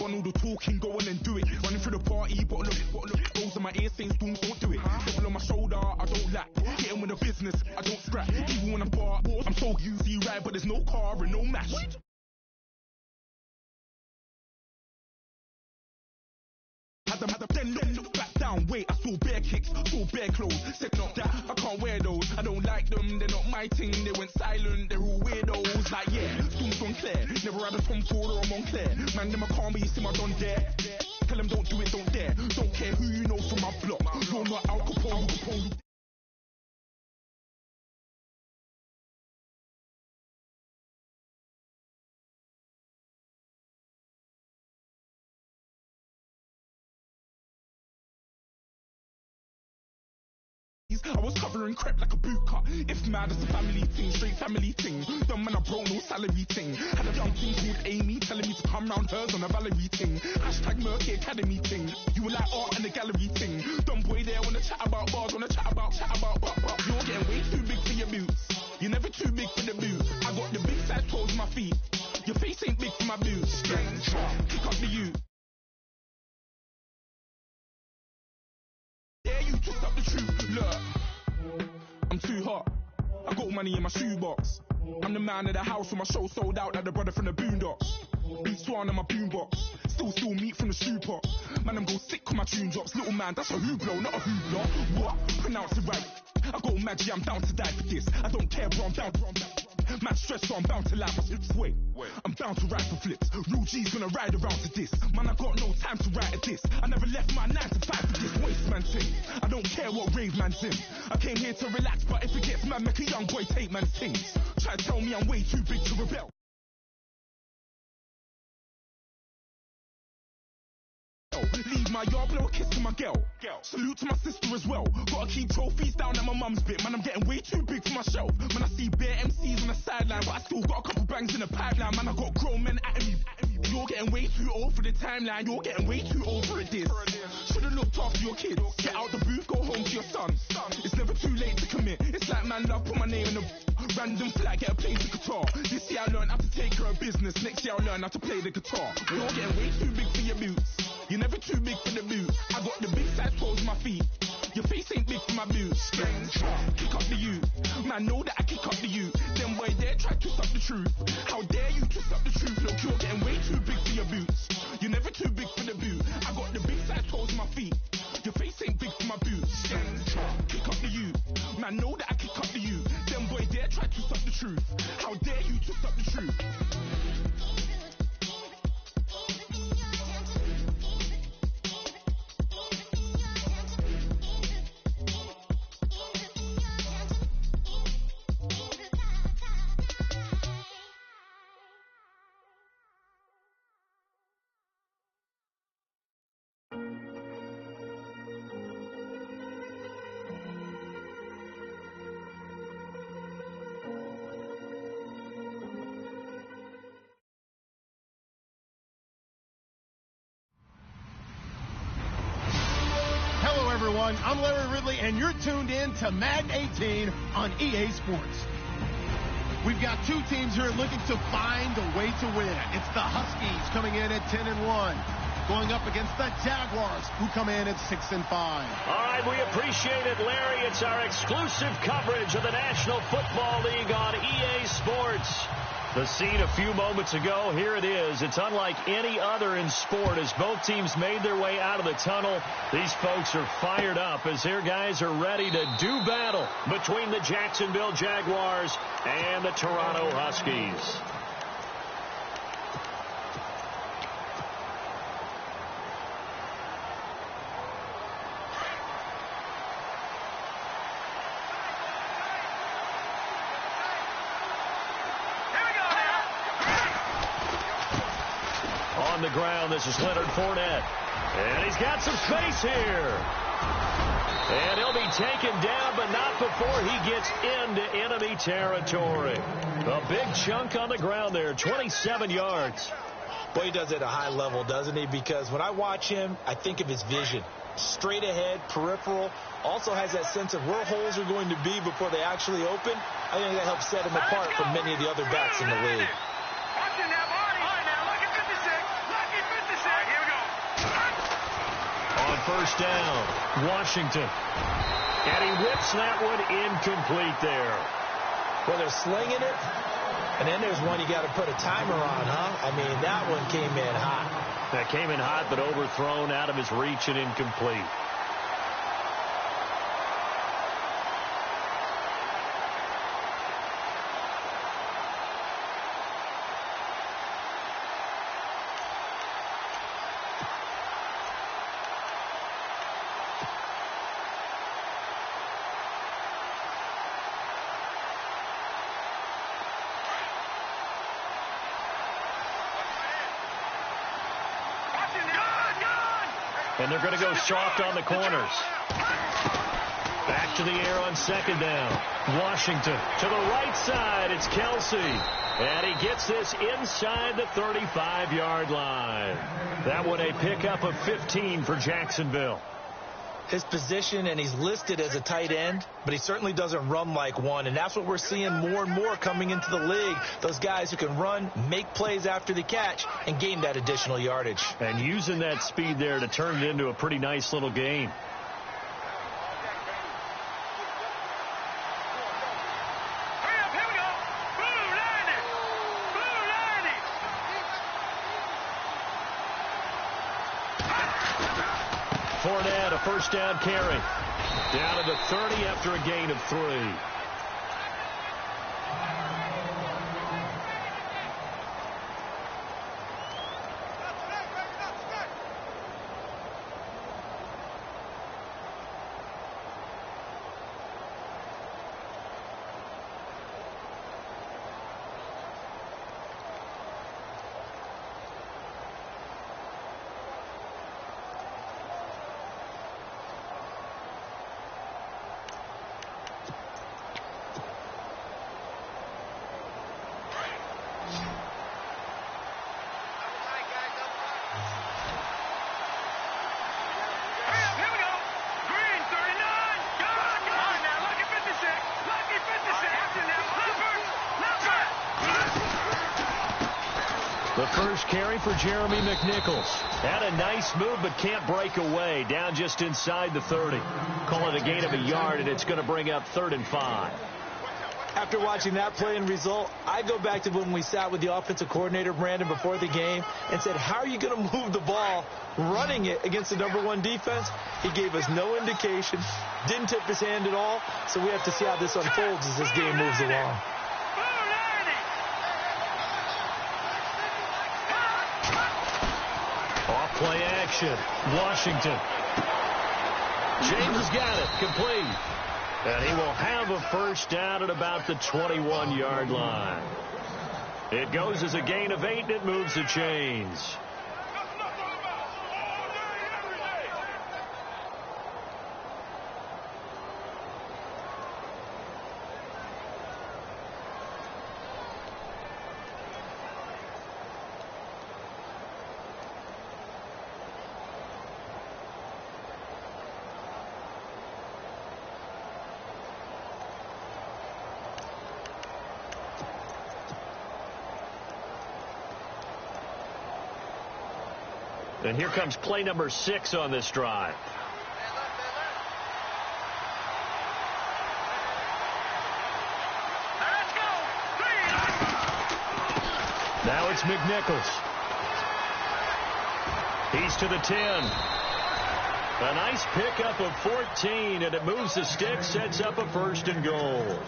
Done all the talking, go on and do it. Running through the party, bottle up. Rolls in my ear saying storms, don't do it. Devil on my shoulder, I don't lack. Getting with the business, I don't scrap. Even when I'm bar, I'm so easy right, but there's no car and no match. Then look back down, wait, I saw bare kicks, saw bare clothes. Said not that, I can't wear those. I don't like them, they're not my thing. They went silent, they're all weirdos. Like yeah, storms on clear. Never had a Tom Ford or a Montclair. Man, them I can't be, you see my done there. Tell them don't do it, don't dare. Don't care who you know from my block. You're not Al Capone. I was covering crep like a boot cut. If mad, it's a family thing, straight family thing. Dumb man, I broke no salary thing. Had a young thing called Amy telling me to come round hers on a Valerie thing. Hashtag Murky Academy thing. You were like art and the gallery thing. Dumb boy there wanna chat about bars, wanna chat about but you're getting way too big for your boots. You're never too big for the boot. I got the big size toes on my feet. Your face ain't big for my boots. Kick up the you. Yeah, you twist up the truth. Look, I'm too hot. I got money in my shoebox. I'm the man of the house when my show sold out like the brother from the Boondocks. Beat Swan on my boombox. Still meat from the stew pot. Man, I'm go sick when my tune drops. Little man, that's a hooplo, not a hoopla. What? Pronounce it right. I got magic, I'm down to die for this. I don't care, bro, I'm down. Man stressed, so I'm bound to laugh. Wait, I'm bound to ride for flips. Real G's gonna ride around to this. Man, I got no time to write at this. I never left my 9 to 5 for this waste man thing. I don't care what rave man's in. I came here to relax, but if it gets mad, make a young boy take man's things. Try to tell me I'm way too big to rebel. Leave my yard, blow a kiss to my girl. Salute to my sister as well. Gotta keep trophies down at my mum's bit. Man, I'm getting way too big for my shelf. Man, I see bare MCs on the sideline, but I still got a couple bangs in the pipeline. Man, I got grown men at me. You're getting way too old for the timeline. You're getting way too old for this. Should've looked after your kids. Get out the booth, go home to your son. It's never too late to commit. It's like man love, put my name in a random flag, get a play the guitar. This year I learned how to take care of business. Next year I'll learn how to play the guitar. You're getting way too big for your boots. You're never too big for the boot. I got the big size toes on my feet. Your face ain't big for my boots. Kick up the you. Man, know that I kick up the you. Them boy there try to twist up the truth. How dare you twist up the truth? Look, you're getting way too big for your boots. You're never too big for the boot. I got the big size toes on my feet. Your face ain't big for my boots. Kick up the you. Man, know that I kick up the you. Them boy there try to twist up the truth. How dare you twist up the truth? I'm Larry Ridley, and you're tuned in to Madden 18 on EA Sports. We've got two teams here looking to find a way to win. It's the Huskies coming in at 10-1, going up against the Jaguars, who come in at 6-5. All right, we appreciate it, Larry. It's our exclusive coverage of the National Football League on EA Sports. The scene a few moments ago, here it is. It's unlike any other in sport as both teams made their way out of the tunnel. These folks are fired up as their guys are ready to do battle between the Jacksonville Jaguars and the Toronto Huskies. On the ground, this is Leonard Fournette. And he's got some space here. And he'll be taken down, but not before he gets into enemy territory. A big chunk on the ground there, 27 yards. Well, he does it at a high level, doesn't he? Because when I watch him, I think of his vision. Straight ahead, peripheral. Also has that sense of where holes are going to be before they actually open. I think that helps set him apart from many of the other backs in the league. on first down. Washington. And he whips that one incomplete there. Well, they're slinging it. And then there's one you got to put a timer on, huh? I mean, that one came in hot. That came in hot, but overthrown, out of his reach and incomplete. And they're going to go soft on the corners. Back to the air on second down. Washington to the right side. It's Kelsey. And he gets this inside the 35-yard line. That one a pickup of 15 for Jacksonville. His position, and he's listed as a tight end, but he certainly doesn't run like one, and that's what we're seeing more and more coming into the league. Those guys who can run, make plays after the catch, and gain that additional yardage. And using that speed there to turn it into a pretty nice little gain. Fournette, a first down carry. Down to the 30 after a gain of 3. The first carry for Jeremy McNichols. Had a nice move, but can't break away. Down just inside the 30. Call it a gain of a yard, and it's going to bring up 3rd and 5. After watching that play and result, I go back to when we sat with the offensive coordinator, Brandon, before the game and said, how are you going to move the ball running it against the #1 defense? He gave us no indication, didn't tip his hand at all, so we have to see how this unfolds as this game moves along. Play action. Washington. James has got it. Complete. And he will have a first down at about the 21-yard line. It goes as a gain of 8, and it moves the chains. And here comes play number 6 on this drive. Now it's McNichols. He's to the 10. A nice pickup of 14, and it moves the stick, sets up a 1st and goal.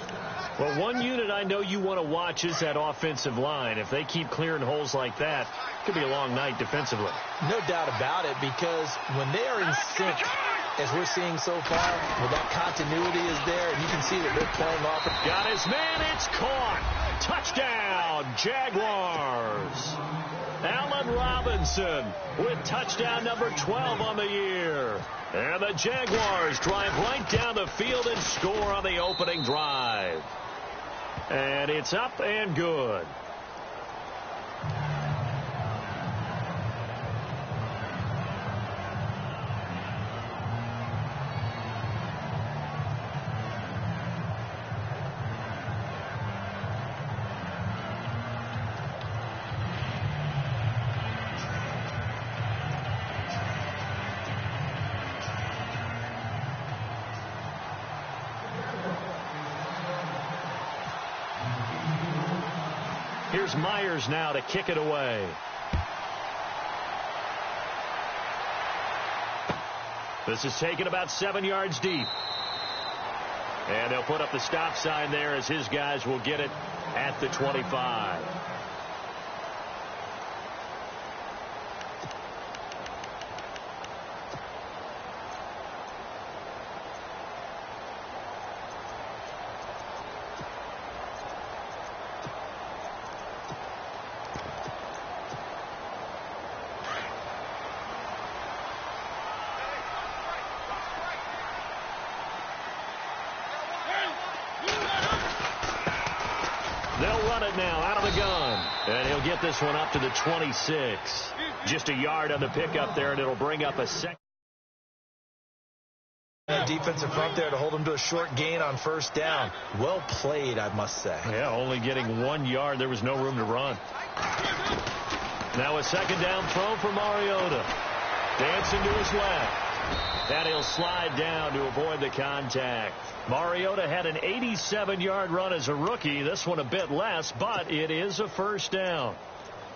Well, one unit I know you want to watch is that offensive line. If they keep clearing holes like that, it could be a long night defensively. No doubt about it, because when they are in sync, as we're seeing so far, well, that continuity is there, and you can see that they're playing off. Got his man, it's caught. Touchdown, Jaguars. Allen Robinson with touchdown number 12 on the year. And the Jaguars drive right down the field and score on the opening drive. And it's up and good. Here's Myers now to kick it away. This is taken about 7 yards deep. And they'll put up the stop sign there as his guys will get it at the 25. They'll run it now out of the gun. And he'll get this one up to the 26. Just a yard on the pickup there, and it'll bring up a second. Defensive front there to hold him to a short gain on first down. Well played, I must say. Yeah, only getting 1 yard. There was no room to run. Now a second down throw for Mariota. Dancing to his left. And he'll slide down to avoid the contact. Mariota had an 87-yard run as a rookie. This one a bit less, but it is a first down.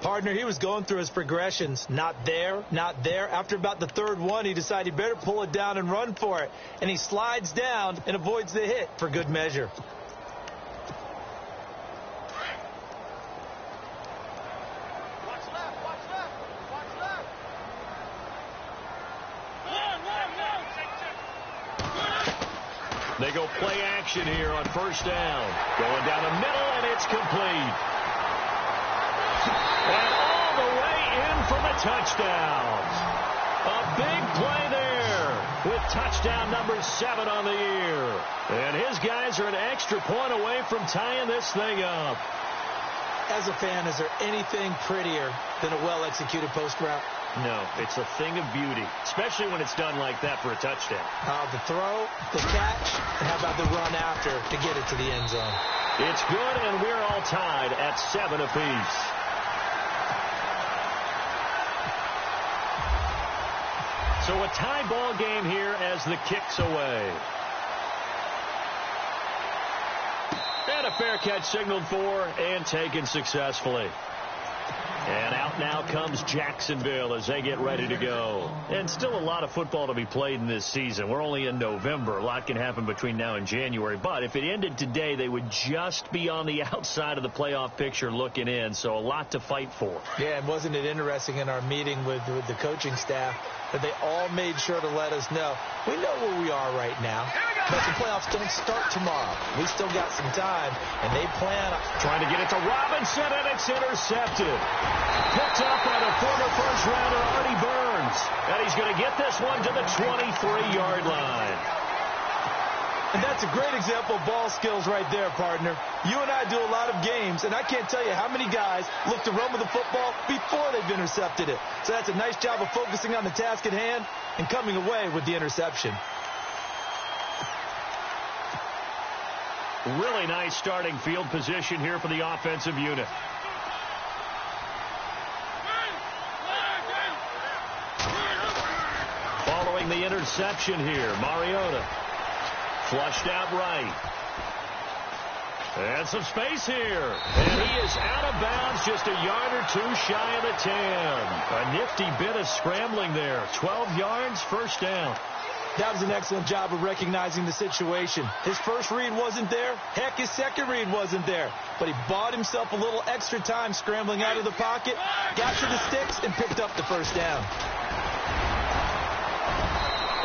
Partner, he was going through his progressions. Not there, not there. After about the third one, he decided he better pull it down and run for it. And he slides down and avoids the hit for good measure. They go play action here on first down. Going down the middle, and it's complete. And all the way in for the touchdown. A big play there with touchdown number 7 on the year. And his guys are an extra point away from tying this thing up. As a fan, is there anything prettier than a well-executed post route? No, it's a thing of beauty, especially when it's done like that for a touchdown. The throw, the catch, and how about the run after to get it to the end zone? It's good, and we're all tied at 7 apiece. So a tie ball game here as the kick's away. And a fair catch signaled for and taken successfully. And out now comes Jacksonville as they get ready to go. And still a lot of football to be played in this season. We're only in November. A lot can happen between now and January. But if it ended today, they would just be on the outside of the playoff picture looking in. So a lot to fight for. Yeah, and wasn't it interesting in our meeting with the coaching staff that they all made sure to let us know, we know where we are right now, but the playoffs don't start tomorrow. We still got some time, and they plan on trying to get it to Robinson, and it's intercepted. Picked up by the former first-rounder Artie Burns, and he's going to get this one to the 23-yard line. And that's a great example of ball skills right there, partner. You and I do a lot of games, and I can't tell you how many guys look to run with the football before they've intercepted it. So that's a nice job of focusing on the task at hand and coming away with the interception. Really nice starting field position here for the offensive unit. Following the interception here, Mariota. Flushed out right. And some space here. And he is out of bounds just a yard or two shy of the 10. A nifty bit of scrambling there. 12 yards, first down. That was an excellent job of recognizing the situation. His first read wasn't there. Heck, his second read wasn't there. But he bought himself a little extra time scrambling out of the pocket, got to the sticks, and picked up the first down.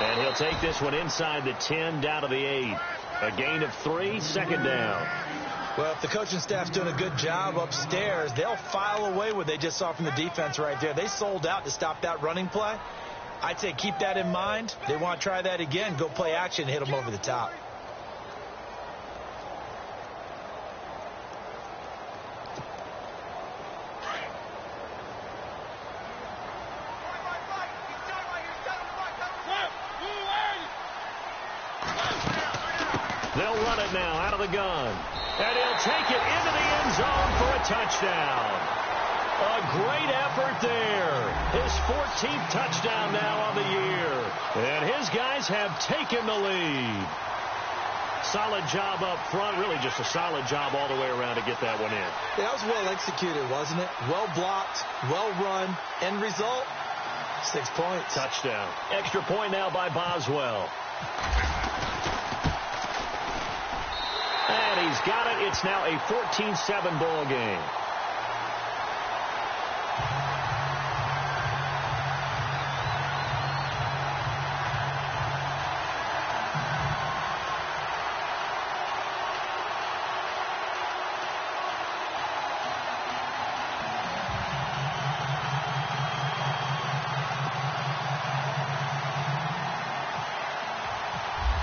And he'll take this one inside the 10 down to the 8. A gain of 3, second down. Well, if the coaching staff's doing a good job upstairs, they'll file away what they just saw from the defense right there. They sold out to stop that running play. I'd say keep that in mind. They want to try that again. Go play action and hit them over the top. They'll run it now out of the gun. And he'll take it into the end zone for a touchdown. A great effort there. His 14th touchdown now on the year. And his guys have taken the lead. Solid job up front. Really just a solid job all the way around to get that one in. That was well executed, wasn't it? Well blocked, well run. End result, 6 points. Touchdown. Extra point now by Boswell. And he's got it. It's now a 14-7 ball game.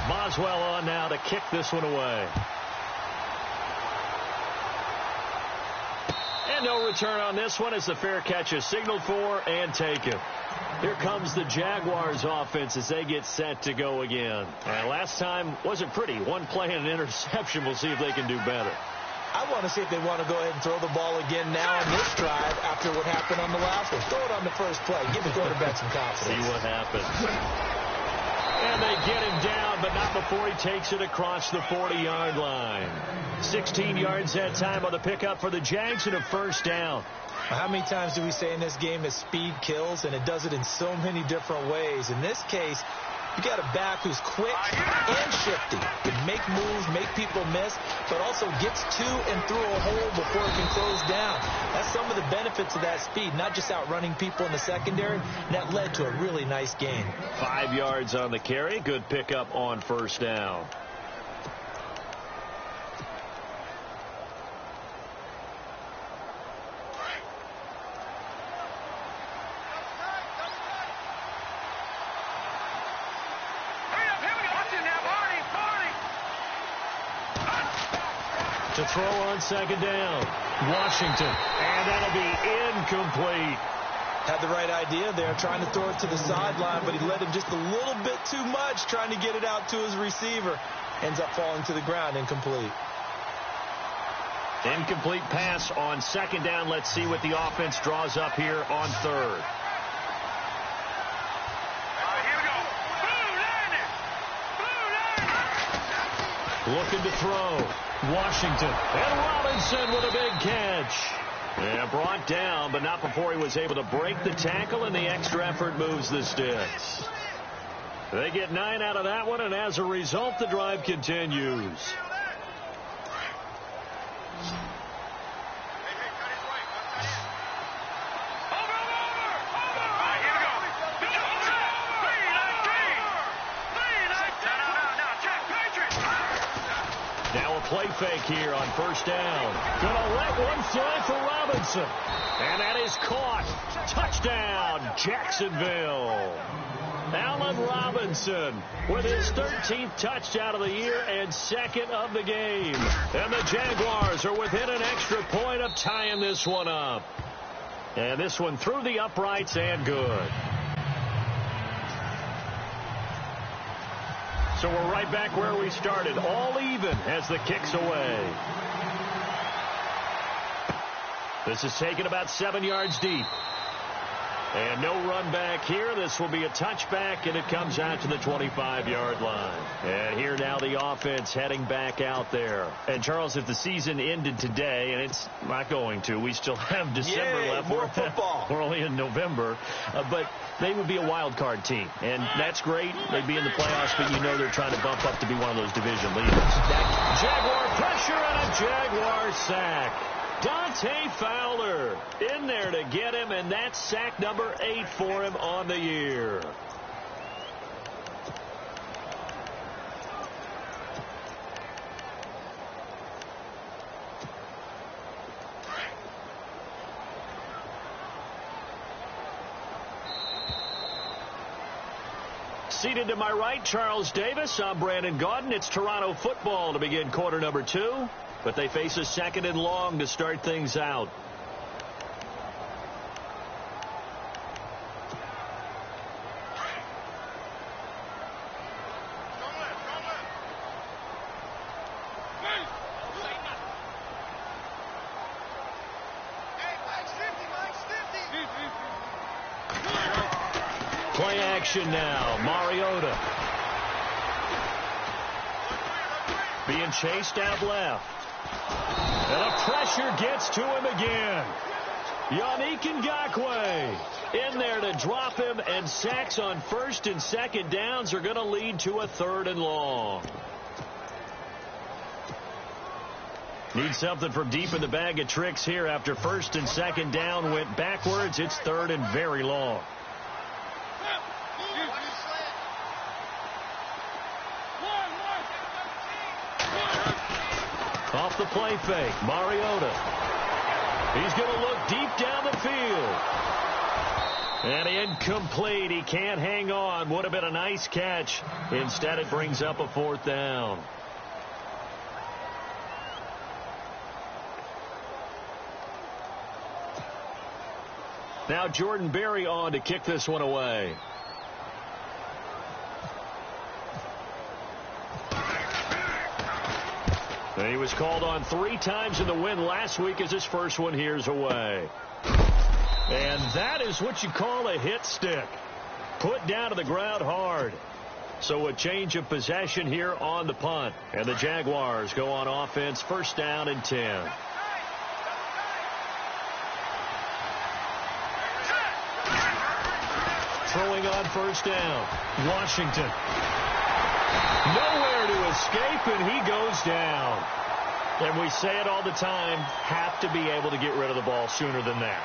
Boswell on now to kick this one away. And no return on this one as the fair catch is signaled for and taken. Here comes the Jaguars offense as they get set to go again. And last time wasn't pretty. One play and an interception. We'll see if they can do better. I want to see if they want to go ahead and throw the ball again now on this drive after what happened on the last one. Throw it on the first play. Give the quarterback some confidence. See what happens. And they get him down, but not before he takes it across the 40-yard line. 16 yards that time on the pickup for the Jags and a first down. How many times do we say in this game that speed kills, and it does it in so many different ways? In this case, you got a back who's quick and shifty, can make moves, make people miss, but also gets to and through a hole before it can close down. That's some of the benefits of that speed, not just outrunning people in the secondary. And that led to a really nice gain. 5 yards on the carry. Good pickup on first down. To throw on second down. Washington. And that'll be incomplete. Had the right idea there, trying to throw it to the sideline, but he led him just a little bit too much, trying to get it out to his receiver. Ends up falling to the ground, incomplete. Incomplete pass on second down. Let's see what the offense draws up here on third. Looking to throw. Washington. And Robinson with a big catch. And brought down, but not before he was able to break the tackle, and the extra effort moves the sticks. They get 9 out of that one, and as a result, the drive continues. Now a play fake here on first down. Gonna let one fly for Robinson. And that is caught. Touchdown, Jacksonville. Allen Robinson with his 13th touchdown of the year and second of the game. And the Jaguars are within an extra point of tying this one up. And this one through the uprights and good. So we're right back where we started, all even as the kick's away. This is taken about 7 yards deep. And no run back here. This will be a touchback, and it comes out to the 25-yard line. And here now the offense heading back out there. And, Charles, if the season ended today, and it's not going to, we still have December left. More football. We're only in November. But they would be a wild card team. And that's great. They'd be in the playoffs, but you know they're trying to bump up to be one of those division leaders. Jaguar pressure and a Jaguar sack. Dante Fowler in there to get him, and that's sack number 8 for him on the year. Seated to my right, Charles Davis. I'm Brandon Gaudin. It's Toronto football to begin quarter number 2. But they face a second and long to start things out. Play action now. Mariota. Being chased out left. And the pressure gets to him again. Yannick Ngakoue in there to drop him, and sacks on first and second downs are going to lead to a 3rd and long. Need something from deep in the bag of tricks here after first and second down went backwards. It's 3rd and very long. Off the play fake, Mariota. He's going to look deep down the field. And incomplete. He can't hang on. Would have been a nice catch. Instead, it brings up a 4th down. Now Jordan Berry on to kick this one away. And he was called on 3 times in the win last week as his first one here's away. And that is what you call a hit stick. Put down to the ground hard. So a change of possession here on the punt. And the Jaguars go on offense, 1st down and 10. Throwing on 1st down. Washington. Nowhere to escape, and he goes down. And we say it all the time, have to be able to get rid of the ball sooner than that.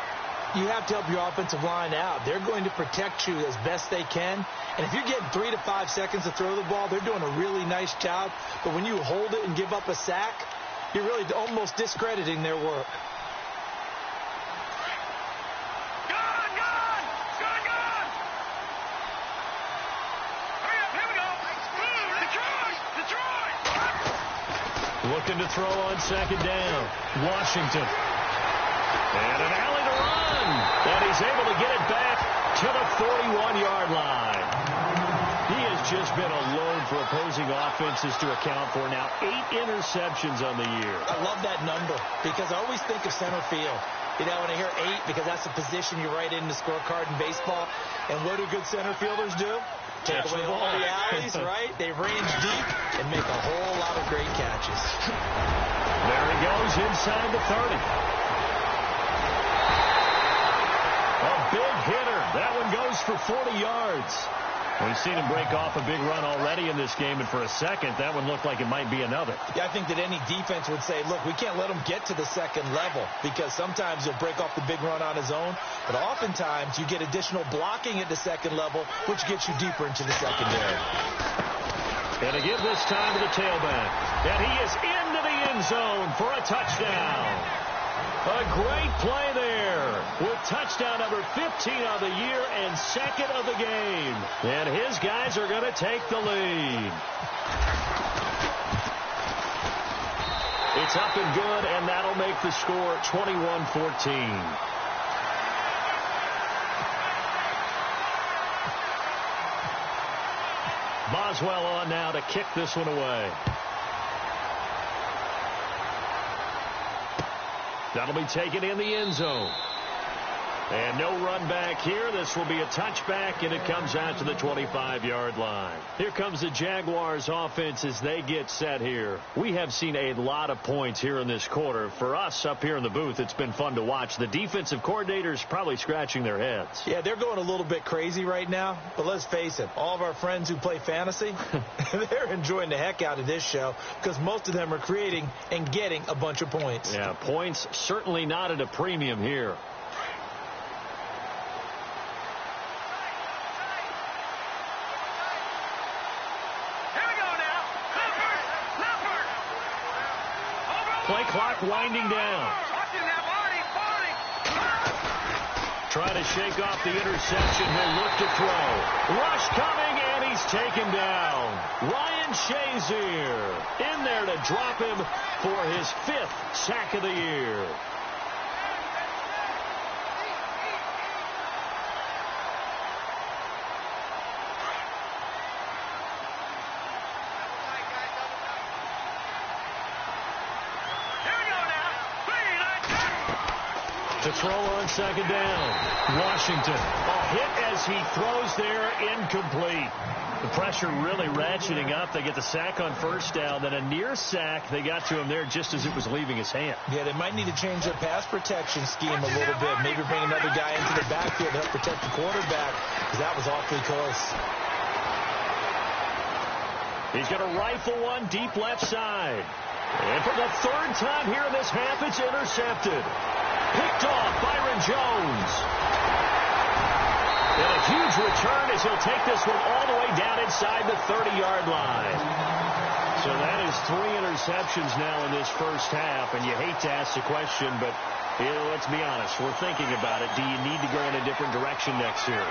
You have to help your offensive line out. They're going to protect you as best they can. And if you're getting 3 to 5 seconds to throw the ball, they're doing a really nice job. But when you hold it and give up a sack, you're really almost discrediting their work. Looking to throw on 2nd down. Washington. And an alley to run. And he's able to get it back to the 41-yard line. He has just been a load for opposing offenses to account for. Now 8 interceptions on the year. I love that number because I always think of center field. You know, when I hear 8, because that's the position you write in the scorecard in baseball. And what do good center fielders do? Take away all the alleys, right? They range deep and make a whole lot of great catches. There he goes inside the 30. A big hitter. That one goes for 40 yards. We've seen him break off a big run already in this game, and for a second, that one looked like it might be another. Yeah, I think that any defense would say, look, we can't let him get to the second level because sometimes he'll break off the big run on his own, but oftentimes you get additional blocking at the second level, which gets you deeper into the secondary. And to give this time to the tailback, and he is into the end zone for a touchdown. A great play there with touchdown number 15 of the year and 2nd of the game. And his guys are going to take the lead. It's up and good, and that'll make the score 21-14. Boswell on now to kick this one away. That'll be taken in the end zone. And no run back here. This will be a touchback, and it comes out to the 25-yard line. Here comes the Jaguars offense as they get set here. We have seen a lot of points here in this quarter. For us up here in the booth, it's been fun to watch. The defensive coordinators probably scratching their heads. Yeah, they're going a little bit crazy right now. But let's face it, all of our friends who play fantasy, they're enjoying the heck out of this show because most of them are creating and getting a bunch of points. Yeah, points certainly not at a premium here. Play clock winding down. Trying to shake off the interception. He'll look to throw. Rush coming, and he's taken down. Ryan Shazier in there to drop him for his 5th sack of the year. To throw on 2nd down. Washington. A hit as he throws there, incomplete. The pressure really ratcheting up. They get the sack on first down, then a near sack. They got to him there just as it was leaving his hand. Yeah, they might need to change their pass protection scheme a little bit. Maybe bring another guy into the backfield to help protect the quarterback, because that was awfully close. He's going to rifle one deep left side. And for the third time here in this half, it's intercepted. Picked off Byron Jones. And a huge return as he'll take this one all the way down inside the 30-yard line. So that is 3 interceptions now in this first half. And you hate to ask the question, but let's be honest. We're thinking about it. Do you need to go in a different direction next year?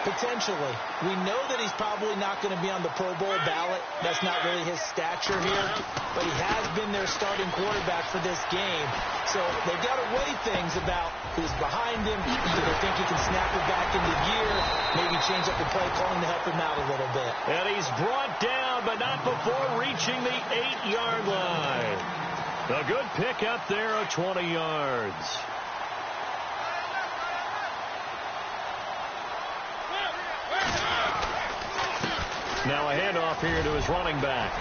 Potentially. We know that he's probably not going to be on the Pro Bowl ballot. That's not really his stature here. But he has been their starting quarterback for this game. So they've got to weigh things about who's behind him. Do they think he can snap it back into gear? Maybe change up the play calling to help him out a little bit. And he's brought down, but not before reaching the 8-yard line. A good pick up there of 20 yards. Now a handoff here to his running back.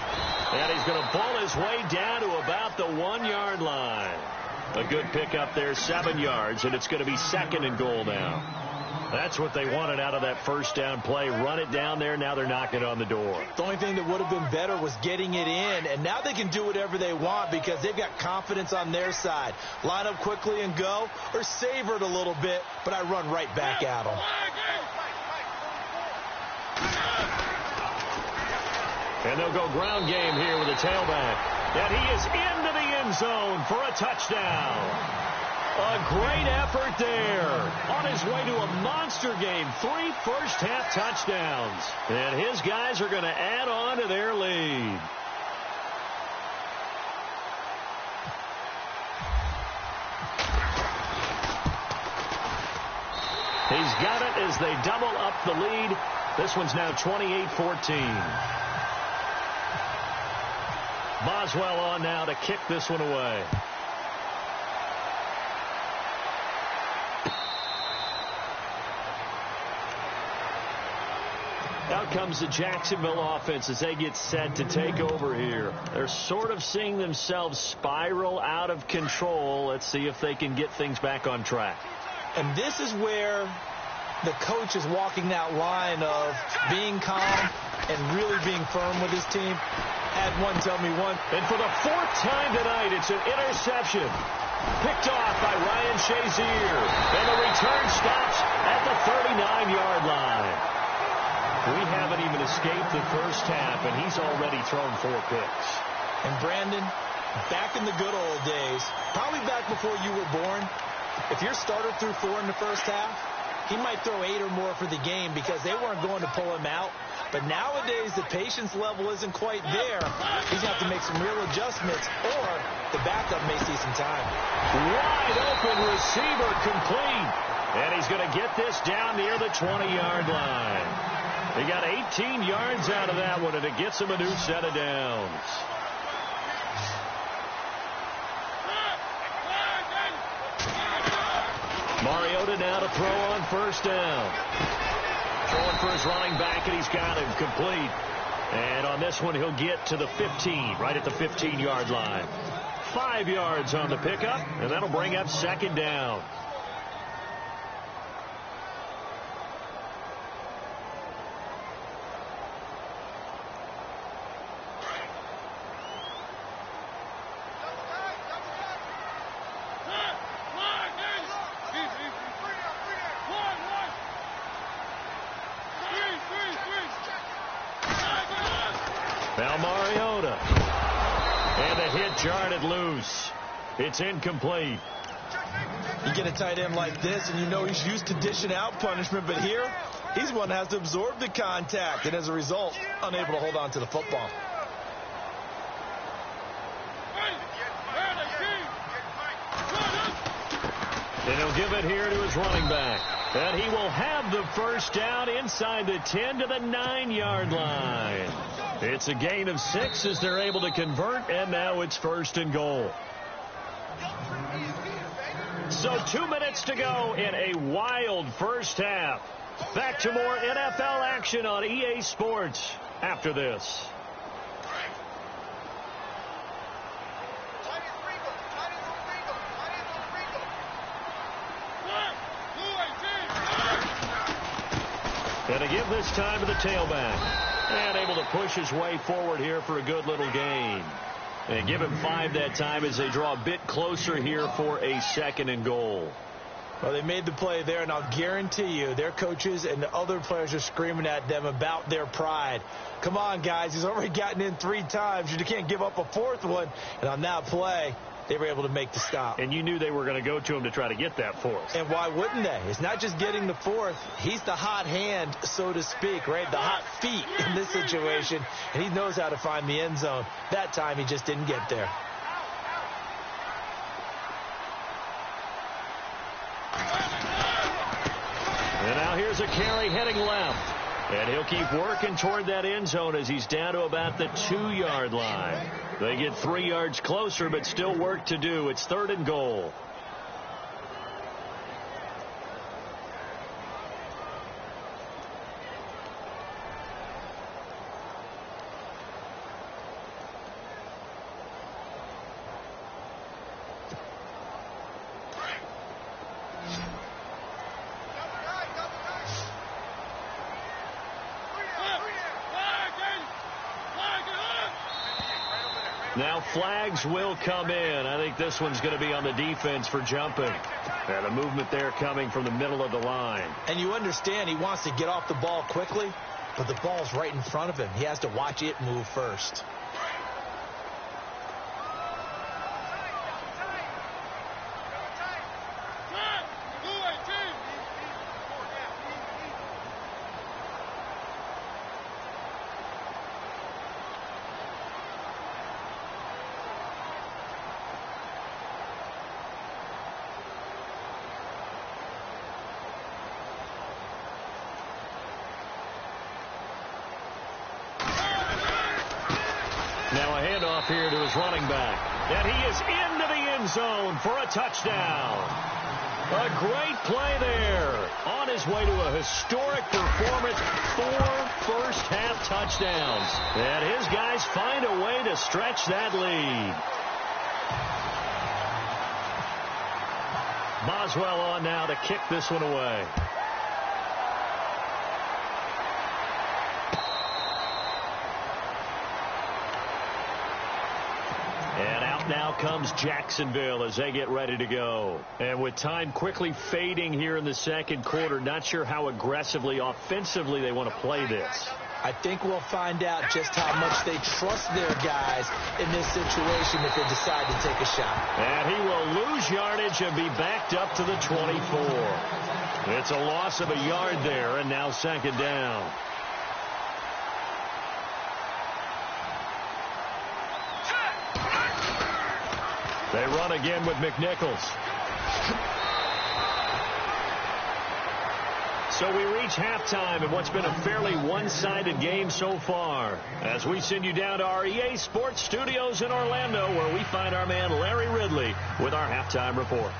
And he's going to pull his way down to about the 1-yard line. A good pick up there, 7 yards, and it's going to be 2nd and goal now. That's what they wanted out of that first down play. Run it down there. Now they're knocking on the door. The only thing that would have been better was getting it in, and now they can do whatever they want because they've got confidence on their side. Line up quickly and go, or savor it a little bit, but I run right back at them. And they'll go ground game here with a tailback. And he is into the end zone for a touchdown. A great effort there. On his way to a monster game. 3 first-half touchdowns. And his guys are going to add on to their lead. He's got it as they double up the lead. This one's now 28-14. Boswell on now to kick this one away. Out comes the Jacksonville offense as they get set to take over here. They're sort of seeing themselves spiral out of control. Let's see if they can get things back on track. And this is where the coach is walking that line of being calm and really being firm with his team. Add one, tell me one. And for the 4th time tonight, it's an interception. Picked off by Ryan Shazier. And the return stops at the 39-yard line. We haven't even escaped the first half, and he's already thrown 4 picks. And Brandon, back in the good old days, probably back before you were born, if your starter threw 4 in the first half, he might throw 8 or more for the game because they weren't going to pull him out. But nowadays, the patience level isn't quite there. He's going to have to make some real adjustments, or the backup may see some time. Wide open receiver complete. And he's going to get this down near the 20-yard line. He got 18 yards out of that one, and it gets him a new set of downs. Mariota now to throw on first down. Throwing for his running back, and he's got him complete. And on this one, he'll get to the 15, right at the 15-yard line. 5 yards on the pickup, and that'll bring up 2nd down. Now Mariota. And the hit jarred it loose. It's incomplete. You get a tight end like this, and you know he's used to dishing out punishment, but here, he's one that has to absorb the contact, and as a result, unable to hold on to the football. And he'll give it here to his running back. And he will have the first down inside the 10 to the 9-yard line. It's a gain of 6 as they're able to convert, and now it's 1st and goal. So 2 minutes to go in a wild first half. Back to more NFL action on EA Sports after this. And again this time to the tailback. And able to push his way forward here for a good little gain. And give him 5 that time as they draw a bit closer here for a 2nd and goal. Well, they made the play there, and I'll guarantee you their coaches and the other players are screaming at them about their pride. Come on, guys. He's already gotten in 3 times. You can't give up a 4th one. And on that play, they were able to make the stop. And you knew they were going to go to him to try to get that 4th. And why wouldn't they? It's not just getting the 4th. He's the hot hand, so to speak, right? The hot feet in this situation. And he knows how to find the end zone. That time, he just didn't get there. And now here's a carry heading left. And he'll keep working toward that end zone as he's down to about the 2-yard line. They get 3 yards closer, but still work to do. It's 3rd and goal. Now flags will come in. I think this one's going to be on the defense for jumping. And a movement there coming from the middle of the line. And you understand he wants to get off the ball quickly, but the ball's right in front of him. He has to watch it move first. Now a handoff here to his running back. And he is into the end zone for a touchdown. A great play there. On his way to a historic performance, 4 first-half touchdowns. And his guys find a way to stretch that lead. Boswell on now to kick this one away. And out now comes Jacksonville as they get ready to go. And with time quickly fading here in the 2nd quarter, not sure how aggressively, offensively they want to play this. I think we'll find out just how much they trust their guys in this situation if they decide to take a shot. And he will lose yardage and be backed up to the 24. It's a loss of a yard there, and now 2nd down. They run again with McNichols. So we reach halftime in what's been a fairly one-sided game so far, as we send you down to our EA Sports studios in Orlando, where we find our man Larry Ridley with our halftime report.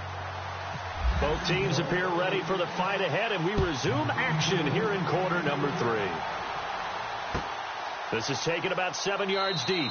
Both teams appear ready for the fight ahead, and we resume action here in quarter number 3. This is taken about 7 yards deep.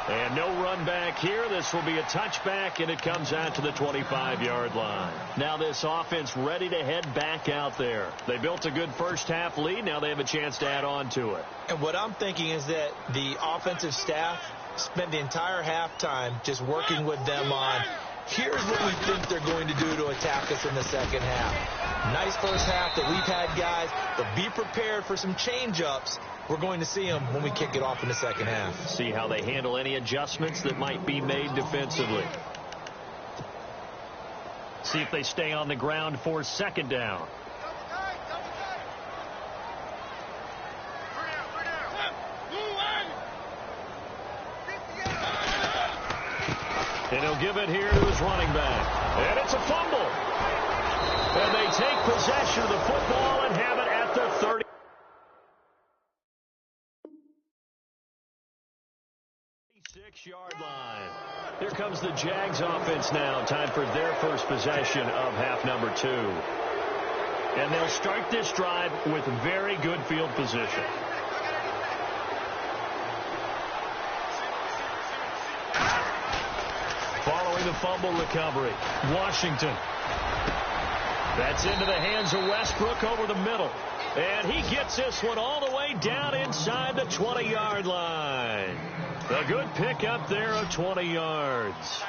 And no run back here. This will be a touchback, and it comes out to the 25-yard line. Now this offense ready to head back out there. They built a good first-half lead. Now they have a chance to add on to it. And what I'm thinking is that the offensive staff spent the entire halftime just working with them on, here's what we think they're going to do to attack us in the 2nd half. Nice first half that we've had, guys, but be prepared for some change-ups. We're going to see them when we kick it off in the 2nd half. See how they handle any adjustments that might be made defensively. See if they stay on the ground for 2nd down. And he'll give it here to his running back. And it's a fumble. And they take possession of the football and have it at the 30. 6-yard line. Here comes the Jags offense now. Time for their first possession of half number 2. And they'll start this drive with very good field position. Following the fumble recovery, Washington. That's into the hands of Westbrook over the middle. And he gets this one all the way down inside the 20-yard line. A good pickup there of 20 yards.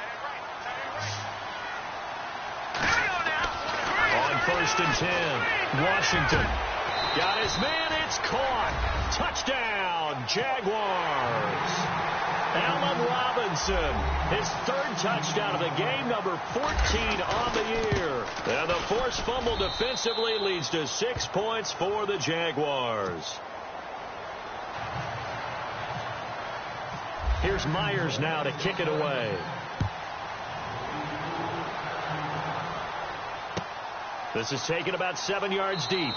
On 1st and 10, Washington. Got his man, it's caught. Touchdown, Jaguars. Allen Robinson, his 3rd touchdown of the game, number 14 on the year. And the forced fumble defensively leads to 6 points for the Jaguars. Here's Myers now to kick it away. This is taken about 7 yards deep.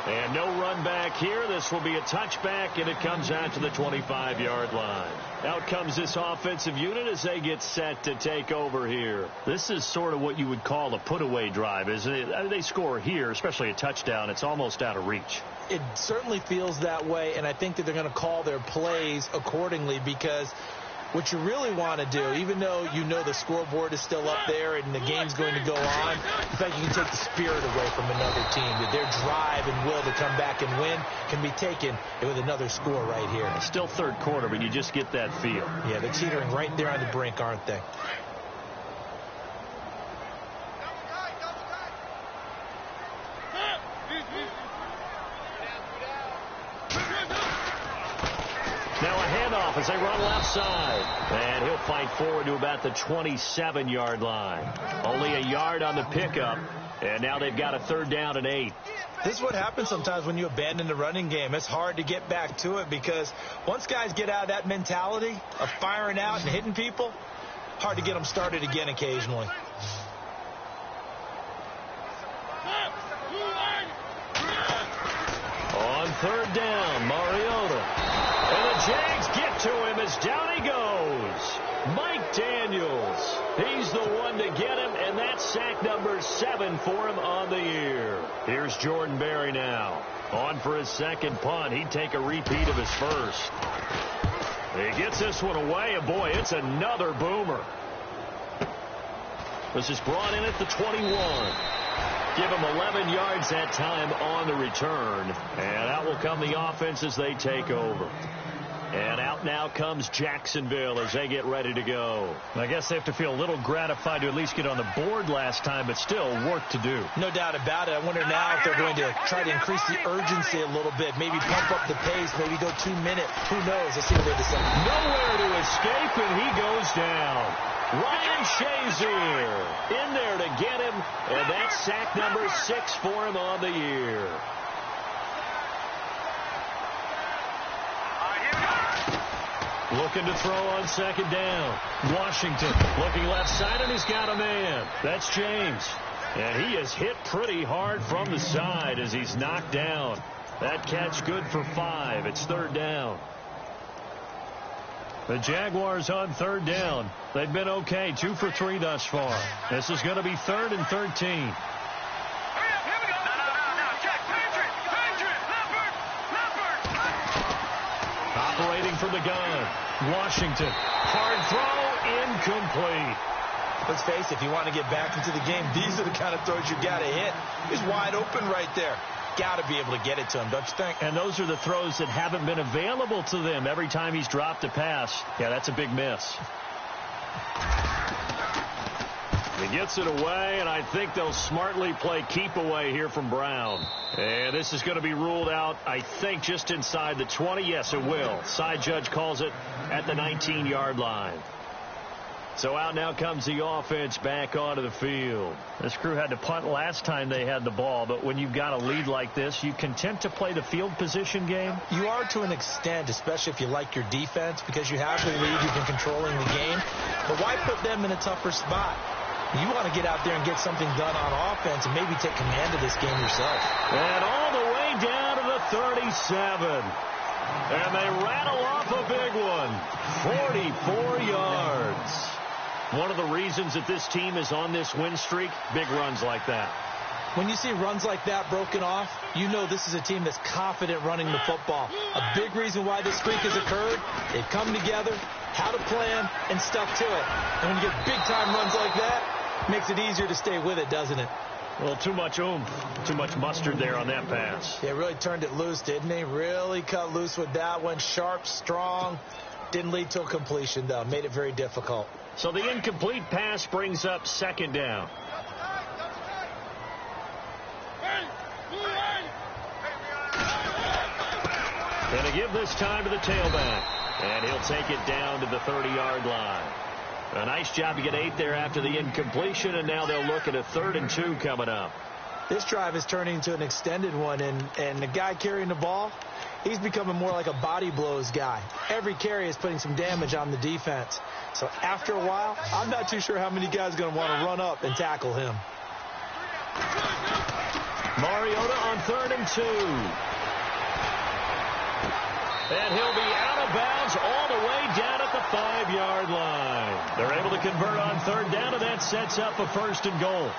And no run back here. This will be a touchback, and it comes out to the 25-yard line. Out comes this offensive unit as they get set to take over here. This is sort of what you would call a put-away drive, isn't it? I mean, they score here, especially a touchdown. It's almost out of reach. It certainly feels that way, and I think that they're going to call their plays accordingly, because what you really want to do, even though you know the scoreboard is still up there and the game's going to go on, in fact, you can take the spirit away from another team. That their drive and will to come back and win can be taken with another score right here. It's still 3rd quarter, but you just get that feel. Yeah, they're teetering right there on the brink, aren't they? Now a handoff as they run left side. And he'll fight forward to about the 27-yard line. Only a yard on the pickup. And now they've got a 3rd down and 8. This is what happens sometimes when you abandon the running game. It's hard to get back to it, because once guys get out of that mentality of firing out and hitting people, hard to get them started again occasionally. On 3rd down, Mariota. And the Jags get to him as down he goes. Mike Daniels. He's the one to get him, and that's sack number 7 for him on the year. Here's Jordan Berry now. On for his 2nd punt. He'd take a repeat of his 1st. He gets this one away, and boy, it's another boomer. This is brought in at the 21. Give him 11 yards that time on the return. And out will come the offense as they take over. And out now comes Jacksonville as they get ready to go. I guess they have to feel a little gratified to at least get on the board last time, but still work to do. No doubt about it. I wonder now if they're going to try to increase the urgency a little bit, maybe pump up the pace, maybe go 2 minutes. Who knows? Let's see where this is. Nowhere to escape, and he goes down. Ryan Shazier in there to get him, and that's sack number 6 for him on the year. Looking to throw on 2nd down. Washington looking left side, and he's got a man. That's James. And he is hit pretty hard from the side as he's knocked down. That catch good for 5. It's 3rd down. The Jaguars on 3rd down. They've been okay. 2 for 3 thus far. This is going to be 3rd and 13. Operating from the gun. Washington. Hard throw. Incomplete. Let's face it, if you want to get back into the game, these are the kind of throws you got to hit. He's wide open right there. Got to be able to get it to him, don't you think? And those are the throws that haven't been available to them every time he's dropped a pass. Yeah, that's a big miss. He gets it away, and I think they'll smartly play keep away here from Brown. And this is going to be ruled out, I think, just inside the 20. Yes, it will. Side judge calls it at the 19-yard line. So out now comes the offense back onto the field. This crew had to punt last time they had the ball, but when you've got a lead like this, you content to play the field position game? You are to an extent, especially if you like your defense, because you have the lead, you've been controlling the game. But why put them in a tougher spot? You want to get out there and get something done on offense and maybe take command of this game yourself. And all the way down to the 37. And they rattle off a big one. 44 yards. One of the reasons that this team is on this win streak, big runs like that. When you see runs like that broken off, you know this is a team that's confident running the football. A big reason why this streak has occurred, they've come together, had a plan, and stuck to it. And when you get big-time runs like that, it makes it easier to stay with it, doesn't it? Well, too much oomph, too much mustard there on that pass. Yeah, really turned it loose, didn't he? Really cut loose with that one. Sharp, strong. Didn't lead to a completion, though. Made it very difficult. So the incomplete pass brings up second down. And to give this time to the tailback. And he'll take it down to the 30-yard line. A nice job to get 8 there after the incompletion, and now they'll look at a 3rd and 2 coming up. This drive is turning into an extended one, and the guy carrying the ball, he's becoming more like a body blows guy. Every carry is putting some damage on the defense. So after a while, I'm not too sure how many guys are going to want to run up and tackle him. Mariota on 3rd and 2. And he'll be out of bounds all the way down at the 5-yard line. They're able to convert on 3rd down, and that sets up a 1st and goal.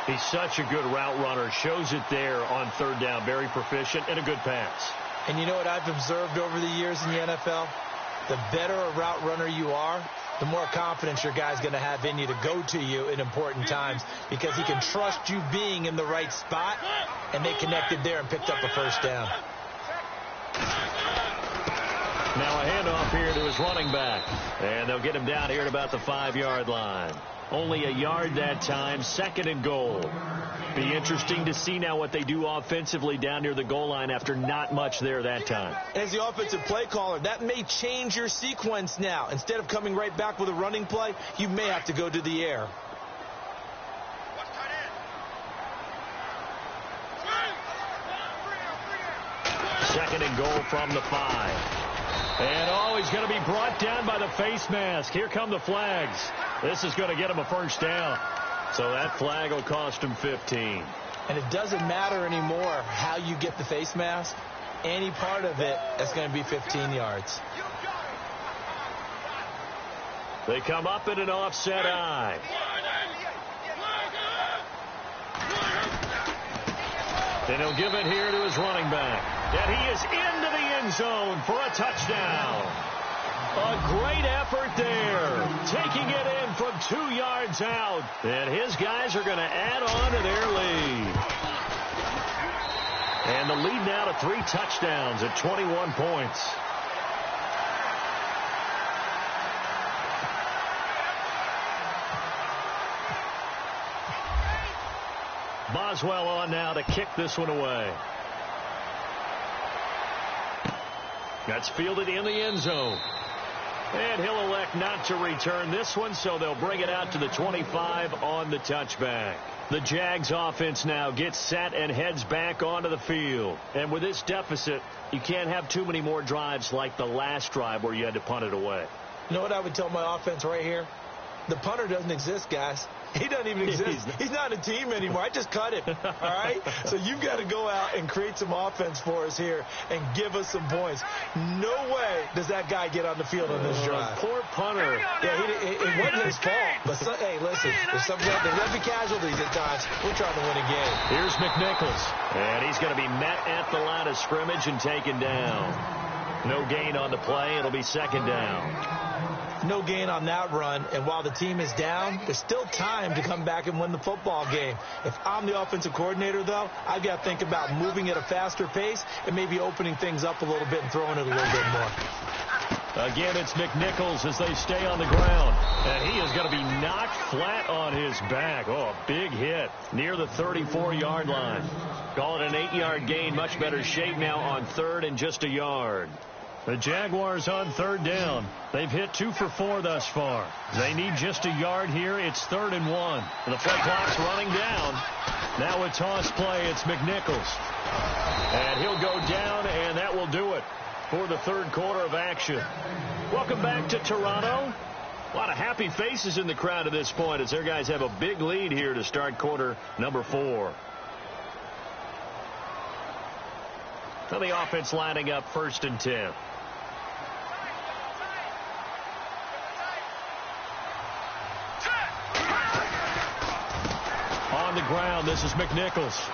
He's such a good route runner. Shows it there on 3rd down. Very proficient and a good pass. And you know what I've observed over the years in the NFL? The better a route runner you are, the more confidence your guy's going to have in you to go to you in important times, because he can trust you being in the right spot, and they connected there and picked up a 1st down. Now a handoff here to his running back. And they'll get him down here at about the 5-yard line. Only a yard that time, 2nd and goal. Be interesting to see now what they do offensively down near the goal line after not much there that time. As the offensive play caller, that may change your sequence now. Instead of coming right back with a running play, you may have to go to the air. Second and goal from the 5. And he's going to be brought down by the face mask. Here come the flags. This is going to get him a 1st down. So that flag will cost him 15. And it doesn't matter anymore how you get the face mask. Any part of it, that's going to be 15 yards. They come up in an offset eye. And he'll give it here to his running back. And he is into the end zone for a touchdown. A great effort there. Taking it in from 2 yards out. And his guys are going to add on to their lead. And the lead now to 3 touchdowns at 21 points. Boswell on now to kick this one away. That's fielded in the end zone. And he'll elect not to return this one, so they'll bring it out to the 25 on the touchback. The Jags offense now gets set and heads back onto the field. And with this deficit, you can't have too many more drives like the last drive where you had to punt it away. You know what I would tell my offense right here? The punter doesn't exist, guys. He doesn't even exist. He's not a team anymore. I just cut him. All right? So you've got to go out and create some offense for us here and give us some points. No way does that guy get on the field on this drive. Poor punter. Yeah, it wasn't his fault. But, hey, listen, there's going to be casualties at times. We're trying to win a game. Here's McNichols. And he's going to be met at the line of scrimmage and taken down. No gain on the play. It'll be 2nd down. No gain on that run, and while the team is down, there's still time to come back and win the football game. If I'm the offensive coordinator, though, I've got to think about moving at a faster pace and maybe opening things up a little bit and throwing it a little bit more. Again, it's McNichols as they stay on the ground. And he is going to be knocked flat on his back. Oh, a big hit near the 34-yard line. Call it an 8-yard gain. Much better shape now on 3rd and just a yard. The Jaguars on 3rd down. They've hit 2 for 4 thus far. They need just a yard here. It's 3rd and 1. The play clock's running down. Now a toss play. It's McNichols. And he'll go down, and that will do it for the 3rd quarter of action. Welcome back to Toronto. A lot of happy faces in the crowd at this point as their guys have a big lead here to start quarter number 4. Now the offense lining up 1st and 10. On the ground. down. This is McNichols.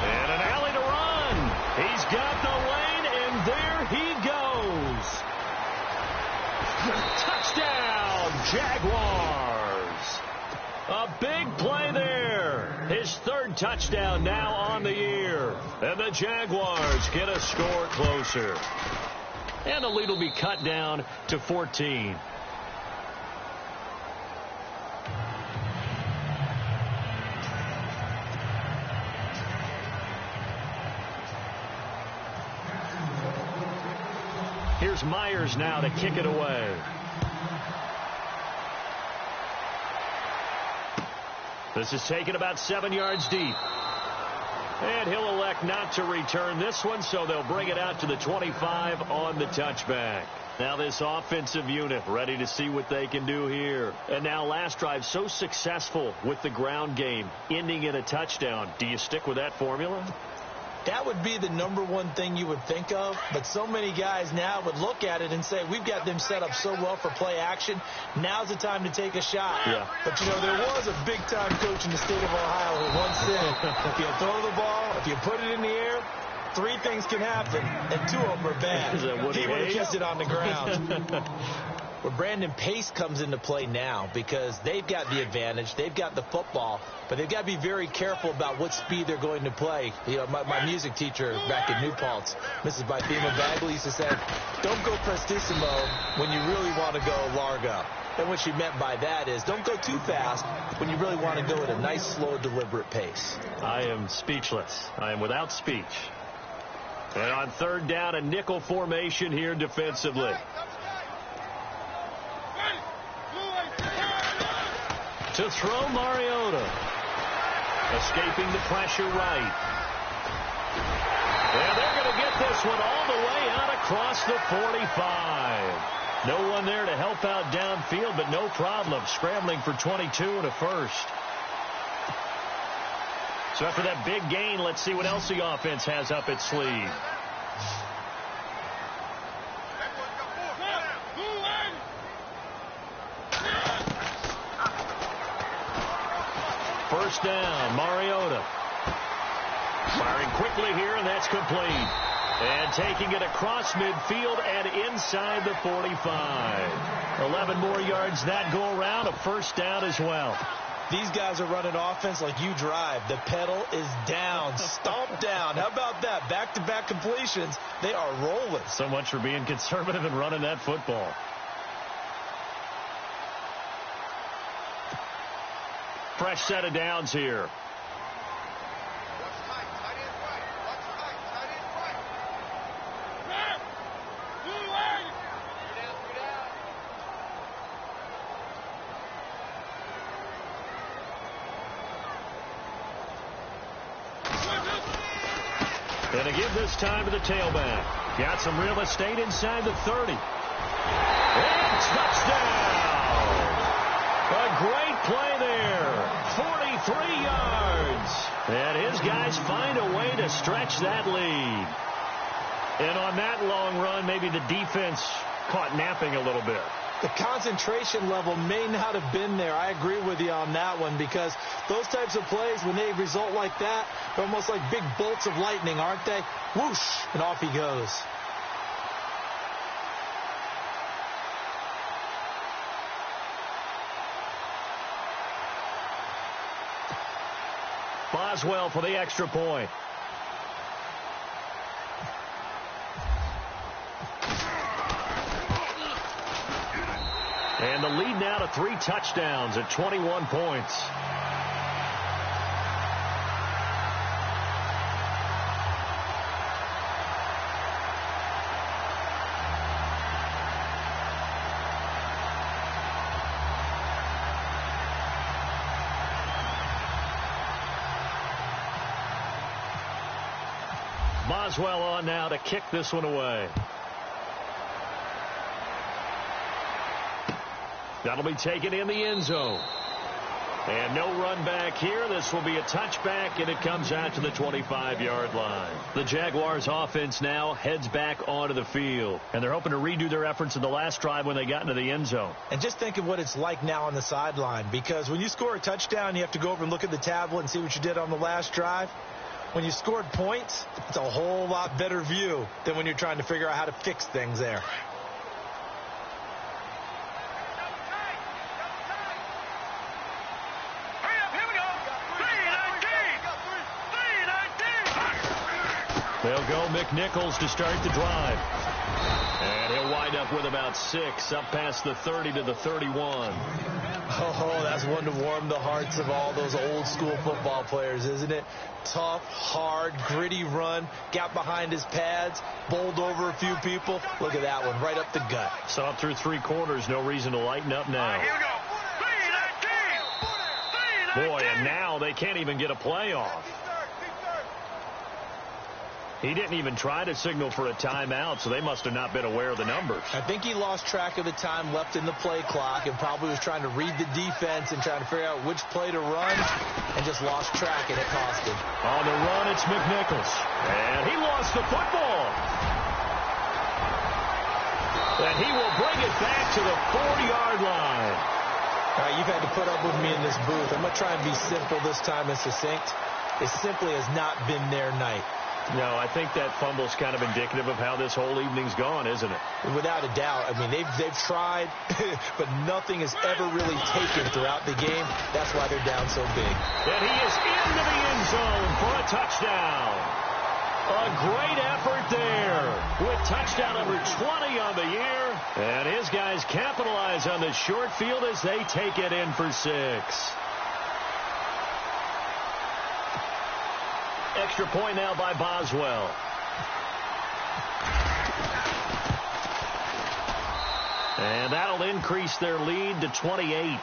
And an alley to run. He's got the lane, and there he goes. Touchdown, Jaguars. A big play there. His third touchdown now on the year. And the Jaguars get a score closer. And the lead will be cut down to 14. Here's Myers now to kick it away. This is taken about 7 yards deep. And he'll elect not to return this one, so they'll bring it out to the 25 on the touchback. Now this offensive unit ready to see what they can do here. And now last drive so successful with the ground game, ending in a touchdown. Do you stick with that formula? That would be the number one thing you would think of, but so many guys now would look at it and say, we've got them set up so well for play action. Now's the time to take a shot. Yeah. But, you know, there was a big-time coach in the state of Ohio who once said, if you throw the ball, if you put it in the air, 3 things can happen, and 2 of them are bad. He would have kept it on the ground. But Brandon, pace comes into play now because they've got the advantage. They've got the football, but they've got to be very careful about what speed they're going to play. You know, my music teacher back in New Paltz, Mrs. Bythema Bagley, used to say, don't go prestissimo when you really want to go largo. And what she meant by that is don't go too fast when you really want to go at a nice, slow, deliberate pace. I am speechless. I am without speech. And on third down, a nickel formation here defensively. To throw Mariota. Escaping the pressure right. And they're going to get this one all the way out across the 45. No one there to help out downfield, but no problem. Scrambling for 22 and a first. So after that big gain, let's see what else the offense has up its sleeve. First down, Mariota. Firing quickly here, and that's complete. And taking it across midfield and inside the 45. 11 more yards that go around, a first down as well. These guys are running offense like you drive. The pedal is down, stomp down. How about that? Back-to-back completions. They are rolling. So much for being conservative and running that football. Fresh set of downs here. And again this time to the tailback. Got some real estate inside the 30. And touchdown! A great play there. 43 yards. And his guys find a way to stretch that lead. And on that long run, maybe the defense caught napping a little bit. The concentration level may not have been there. I agree with you on that one because those types of plays, when they result like that, they're almost like big bolts of lightning, aren't they? Whoosh, and off he goes. Boswell for the extra point. And the lead now to 3 touchdowns at 21 points. Boswell on now to kick this one away. That'll be taken in the end zone. And no run back here. This will be a touchback, and it comes out to the 25-yard line. The Jaguars offense now heads back onto the field, and they're hoping to redo their efforts in the last drive when they got into the end zone. And just think of what it's like now on the sideline, because when you score a touchdown, you have to go over and look at the tablet and see what you did on the last drive. When you scored points, it's a whole lot better view than when you're trying to figure out how to fix things there. They'll go McNichols to start the drive. And he'll wind up with about 6, up past the 30 to the 31. Oh, that's one to warm the hearts of all those old school football players, isn't it? Tough, hard, gritty run, got behind his pads, bowled over a few people. Look at that one, right up the gut. Saw it through 3 quarters, no reason to lighten up now. Boy, and now they can't even get a play off. He didn't even try to signal for a timeout, so they must have not been aware of the numbers. I think he lost track of the time left in the play clock and probably was trying to read the defense and trying to figure out which play to run and just lost track, and it cost him. On the run, it's McNichols. And he lost the football. And he will bring it back to the 40-yard line. All right, you've had to put up with me in this booth. I'm going to try and be simple this time and succinct. It simply has not been their night. No, I think that fumble's kind of indicative of how this whole evening's gone, isn't it? Without a doubt. I mean, they've tried, but nothing has ever really taken throughout the game. That's why they're down so big. And he is into the end zone for a touchdown. A great effort there with touchdown number 20 on the year. And his guys capitalize on the short field as they take it in for 6. Extra point now by Boswell. And that'll increase their lead to 28.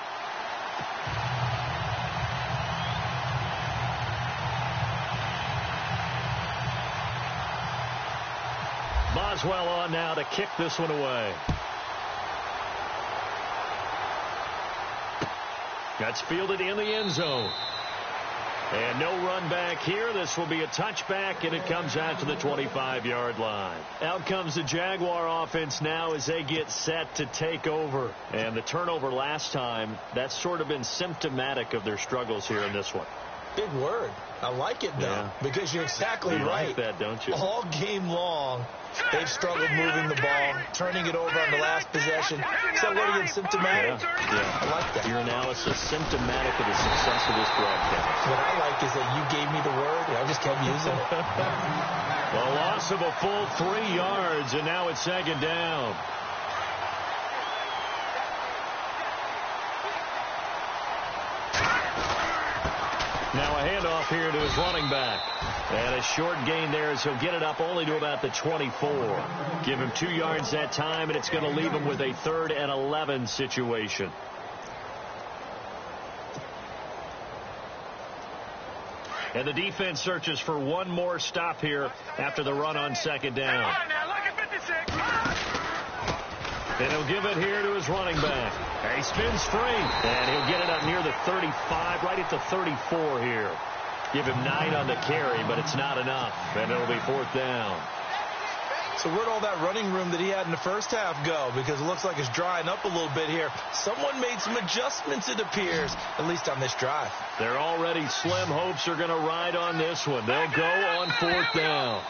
Boswell on now to kick this one away. That's fielded in the end zone. And no run back here. This will be a touchback, and it comes out to the 25-yard line. Out comes the Jaguar offense now as they get set to take over. And the turnover last time, that's sort of been symptomatic of their struggles here in this one. Big word. I like it, though, because you're exactly right. You like that, don't you? All game long, they've struggled moving the ball, turning it over on the last possession. Is that word again, symptomatic? Yeah. I like that. Your analysis, symptomatic of the success of this broadcast. What I like is that you gave me the word, and I just kept using it. The loss of a full 3 yards, and now it's 2nd down. Now a handoff here to his running back. And a short gain there as he'll get it up only to about the 24. Give him 2 yards that time, and it's going to leave him with a 3rd and 11 situation. And the defense searches for one more stop here after the run on 2nd down. And he'll give it here to his running back. He spins free. And he'll get it up near the 35, right at the 34 here. Give him 9 on the carry, but it's not enough. And it'll be 4th down. So where'd all that running room that he had in the first half go? Because it looks like it's drying up a little bit here. Someone made some adjustments, it appears, at least on this drive. Their already slim hopes are going to ride on this one. They'll go on 4th down.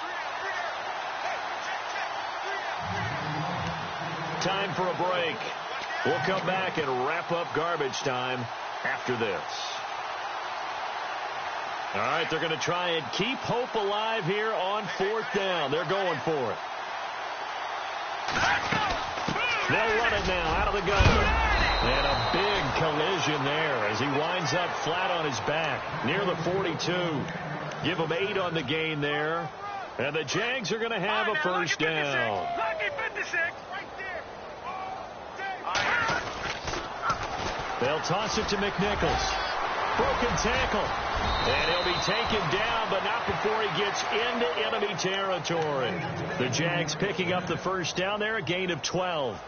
Time for a break. We'll come back and wrap up garbage time after this. All right, they're going to try and keep hope alive here on 4th down. They're going for it. They'll run it now out of the gun. And a big collision there as he winds up flat on his back near the 42. Give him 8 on the gain there. And the Jags are going to have a first down. They'll toss it to McNichols. Broken tackle. And he'll be taken down, but not before he gets into enemy territory. The Jags picking up the first down there, a gain of 12.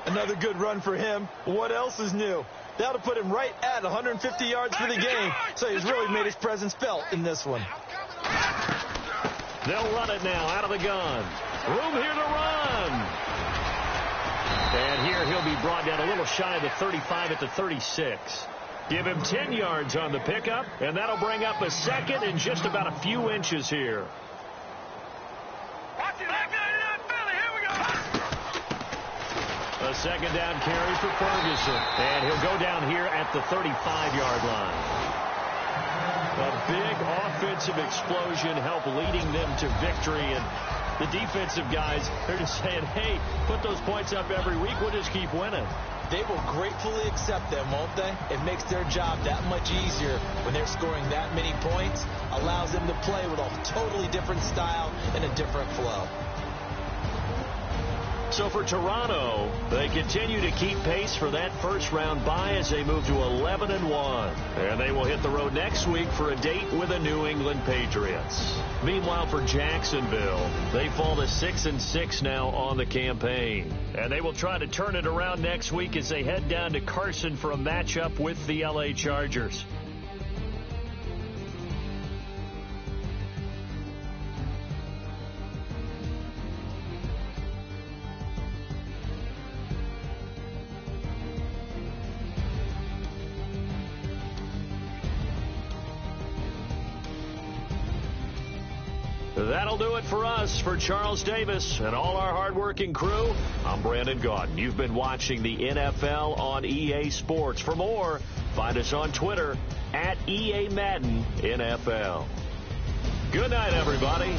Another good run for him. What else is new? That would put him right at 150 yards for the game. So he's really made his presence felt in this one. They'll run it now out of the gun. Room here to run. And here he'll be brought down a little shy of the 35 at the 36. Give him 10 yards on the pickup, and that'll bring up a second in just about a few inches here. A second down carry for Ferguson. And he'll go down here at the 35-yard line. A big offensive explosion helped leading them to victory. And the defensive guys, they're just saying, hey, put those points up every week. We'll just keep winning. They will gratefully accept them, won't they? It makes their job that much easier when they're scoring that many points. Allows them to play with a totally different style and a different flow. So for Toronto, they continue to keep pace for that first-round bye as they move to 11-1. And they will hit the road next week for a date with the New England Patriots. Meanwhile, for Jacksonville, they fall to 6-6 now on the campaign. And they will try to turn it around next week as they head down to Carson for a matchup with the LA Chargers. That'll do it for us. For Charles Davis and all our hardworking crew, I'm Brandon Gaudin. You've been watching the NFL on EA Sports. For more, find us on Twitter at EA Madden NFL. Good night, everybody.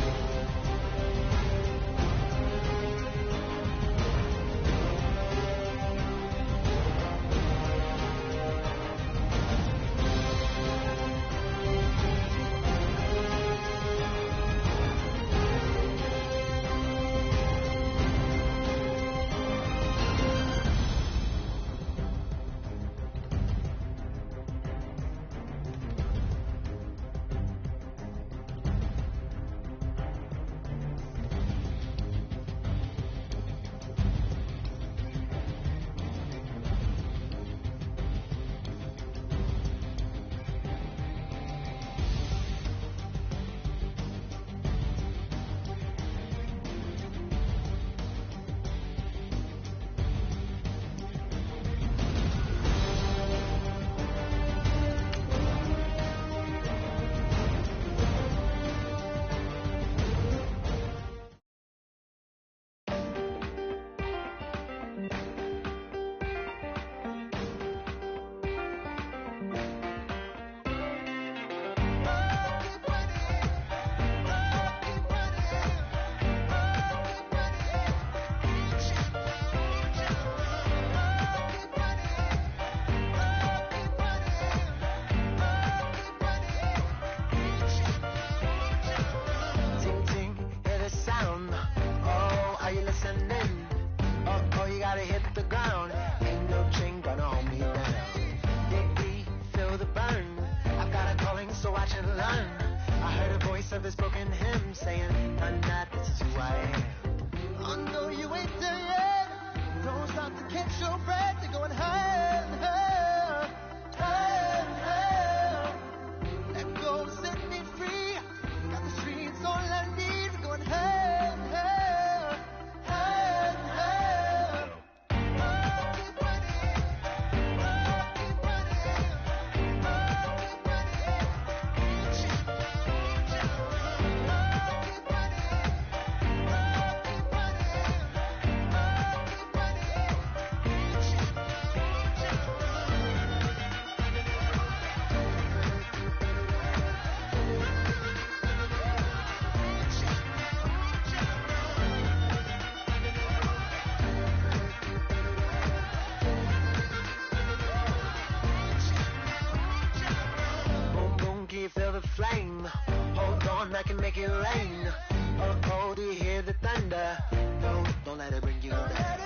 I can make it rain. Oh, do you hear the thunder? No, don't let it bring you down.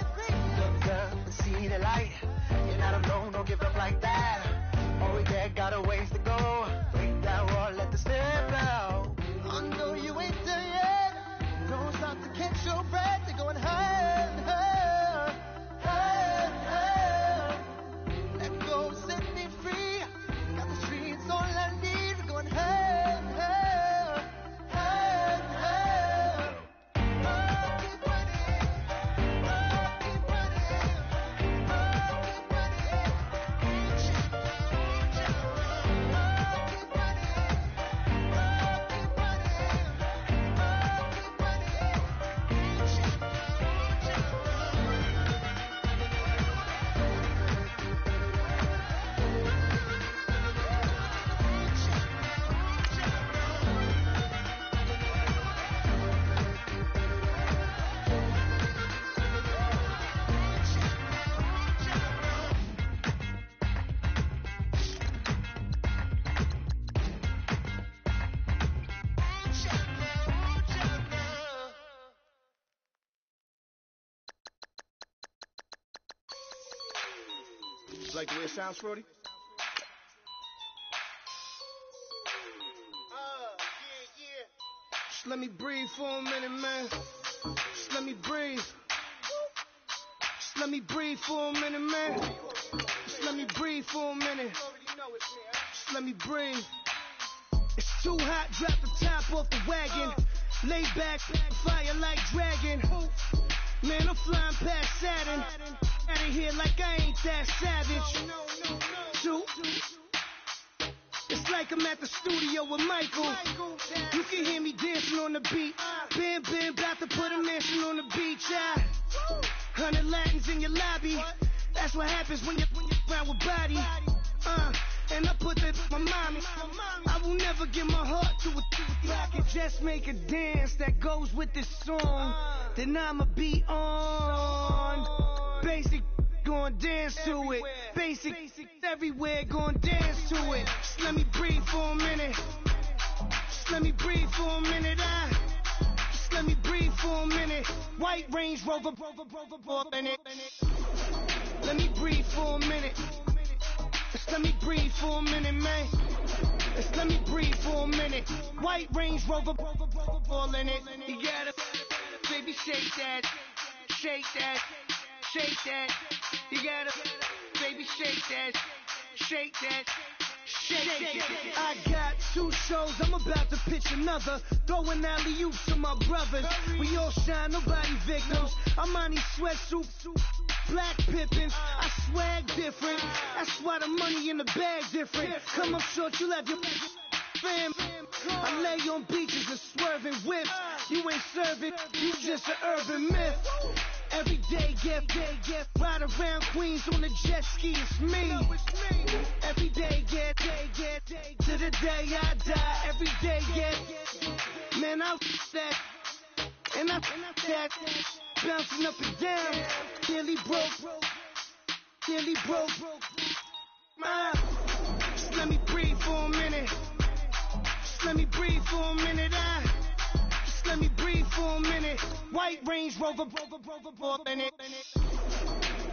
Look up and see the light. You're not alone, don't give up like that. Oh, yeah, got a ways to go. Break that wall, let the step out. I know you ain't there yet. Don't stop to catch your breath. You're going higher and higher, higher and higher. Let go. You like the way it sounds, Brody? Just let me breathe for a minute, man. Just let me breathe. Just let me breathe for a minute, man. Just let me breathe for a minute. Just let me breathe. It's too hot, drop the top off the wagon. Lay back, fire like dragon. Man, I'm flying past Saturn. Out of here like I ain't that savage. Shoot. It's like I'm at the studio with Michael. You can hear me dancing on the beat. Bam, about to put a mansion on the beach. 100 Latins in your lobby. That's what happens when you're around with body. And I put that my mommy. I will never give my heart to it. If I could just make a dance that goes with this song, then I'ma be on. Basic, gon' dance to it. Basic, everywhere, gon' dance to it. Just let me breathe for a minute. Just let me breathe for a minute. Just let me breathe for a minute. White Range Rover, in it. Let me breathe for a minute. Just let me breathe for a minute, man. Just let me breathe for a minute. White Range Rover, all in it. You gotta, baby, shake that, shake that, shake that. You gotta, baby, shake that, shake that. Shake it. I got 2 shows, I'm about to pitch another. Throwing alley-oops to my brothers. We all shine, nobody victims. I'm on these sweatsuits, black pippins. I swag different. That's why the money in the bag different. Come up short, you have your fam. I lay on beaches and swerving whips. You ain't serving, you just an urban myth. Every day, get ride around Queens on a jet ski, it's me. Every day, get to the day I die. Every day, get, man, I that, and I that, bouncing up and down, nearly broke. Just let me breathe for a minute. Just let me breathe for a minute. Just let me breathe for a minute. White Range Rover, in it.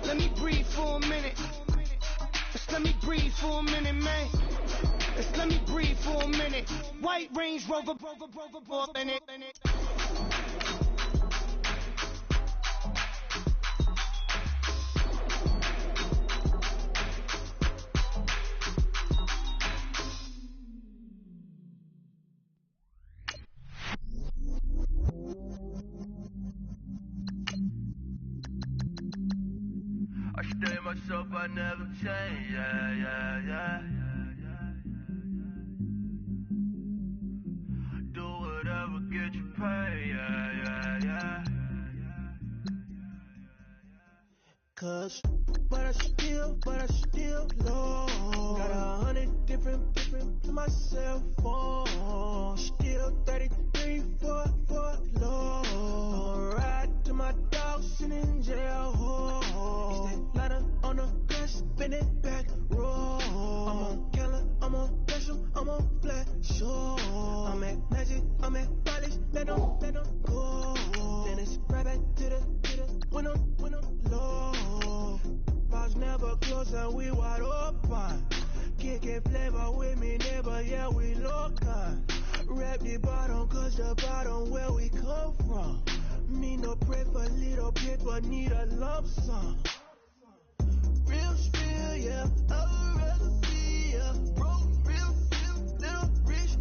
Let me breathe for a minute. Just let me breathe for a minute, man. Just let me breathe for a minute. White Range Rover, in it. I stay myself, I never change, yeah. Do whatever, get you paid, yeah. Cause, but I still low. Got 100 different to my cell phone. Still 33 for low. Ride to my dog sitting in jail. Is that lighter on the gun, spin it back, roll. I'm on Keller, I'm on Gresham, I'm on Flat Shore. I'm at Magic, I'm at Polish, let them go. Then it's right back to the when I'm low. Bars never close and we wide open. Kicking flavor with me, neighbor, yeah, we local. Rap the bottom, cause the bottom where we come from. Me no pray for little paper, need a lump sum. Real spill, yeah, I would rather be, yeah. Broke, real, little rich.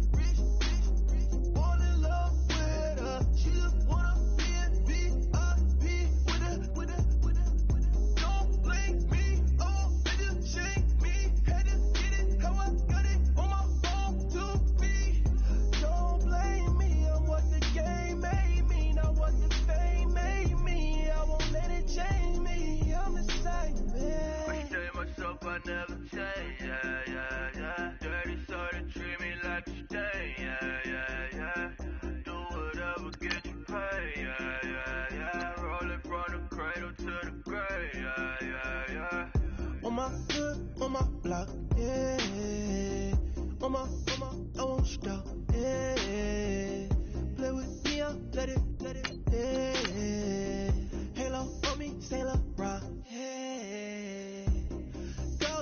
Fall in love with her, she just wanna be a VIP with it. Don't blame me, oh, bitch, shake me. Had to get it, how I got it, on my phone to be. Don't blame me, I'm what the game made me, not what the fame made me. I won't let it change me, I'm the same, man. I stay myself, I never change, yeah. Dirty sorta treat me like a stain, yeah. Do whatever, get you paid, yeah. Rolling from the cradle to the grave, yeah. On my hood, on my block, yeah. On my, I won't stop, yeah. Play with me, I'll let it, yeah. Halo on me, Sailor Rock, yeah. Go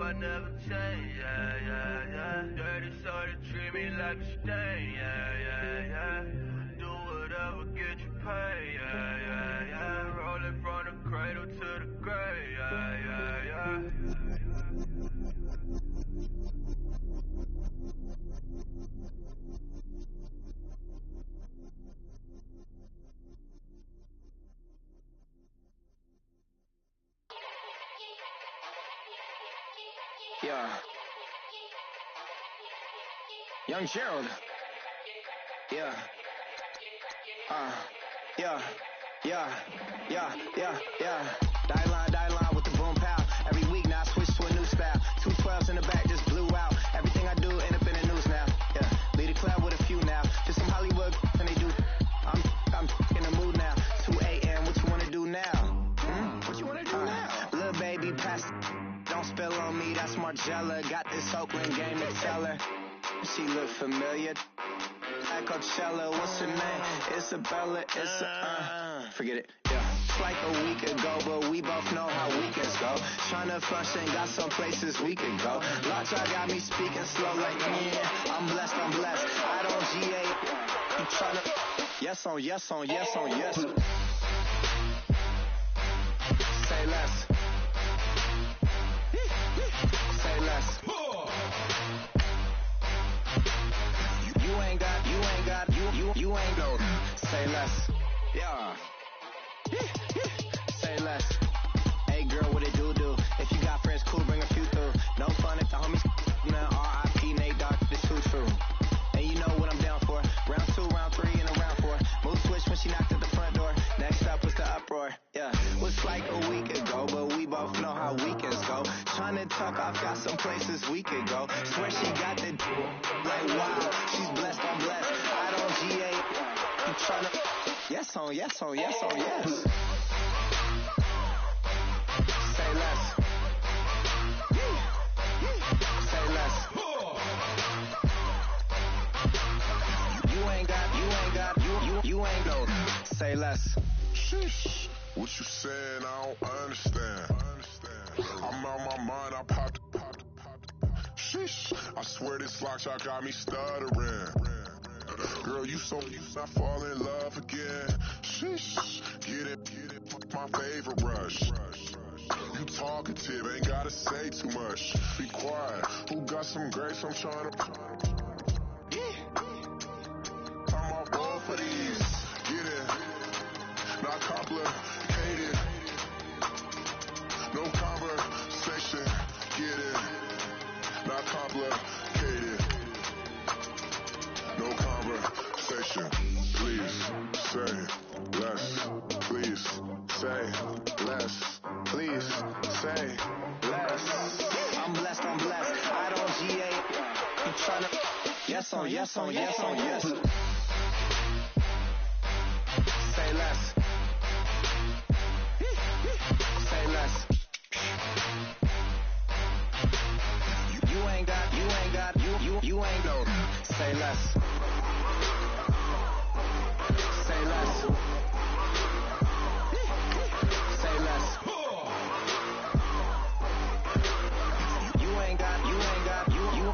I never change, yeah, yeah, yeah. Dirty sort of treat me like a stain, yeah, yeah, yeah. Do whatever, get you paid, yeah, yeah, yeah. Roll it from the cradle to the grave, yeah, yeah, yeah. Yeah. Young Gerald. Yeah. Yeah. Die line with the boom pow. Every week now I switch to a new style. 212s in the back just blew out. Everything I do end up in the news now. Yeah. Lead a club with a few now. Just some Hollywood and they do. I'm in the mood now. 2 a.m. What you wanna do now? What you wanna do now? Little baby pass. Don't spill on me, that's Margella. Got this Oakland game to tell her. She look familiar. At Coachella, what's her name? Isabella, forget it, yeah. It's like a week ago, but we both know how weekends go. Tryna function, got some places we could go. Lot y'all got me speaking slow like, yeah, I'm blessed. I don't GA. You tryna, yes on yes. Say less. Say less. You ain't go. Say less. Yeah. Say less. Hey girl, what it do? If you got friends, cool, bring a few through. No fun if the homies now. R.I.P. Nate Dogg, this too true. And you know what I'm down for. Round 2, round 3, and a round 4. Move switch when she knocked at the front door. Next up was the uproar. Yeah. Was like a week ago, but we both know how weekends go. Tryna tuck off, got some places we could go. Swear she got the like wow. She's blessed, I'm blessed. I don't GA. You tryna yes on yes. Say less. Say less. You ain't go. Say less. Sheesh. What you saying? I don't understand. I'm out my mind. I popped. Sheesh. I swear this lock y'all got me stuttering. Girl, you I fall in love again. Sheesh. Get it. My favorite rush. You talkative, ain't gotta say too much. Be quiet. Who got some grapes? I'm trying to. I'm off both of these. Get it. Not complicated. No conversation. Get it. Not complicated. No conversation. Please say less. Please say less. Please say less. I'm blessed. I don't GA. You tryna yes on yes. Say less. Say less. You ain't go. Say less. Say less. Say less.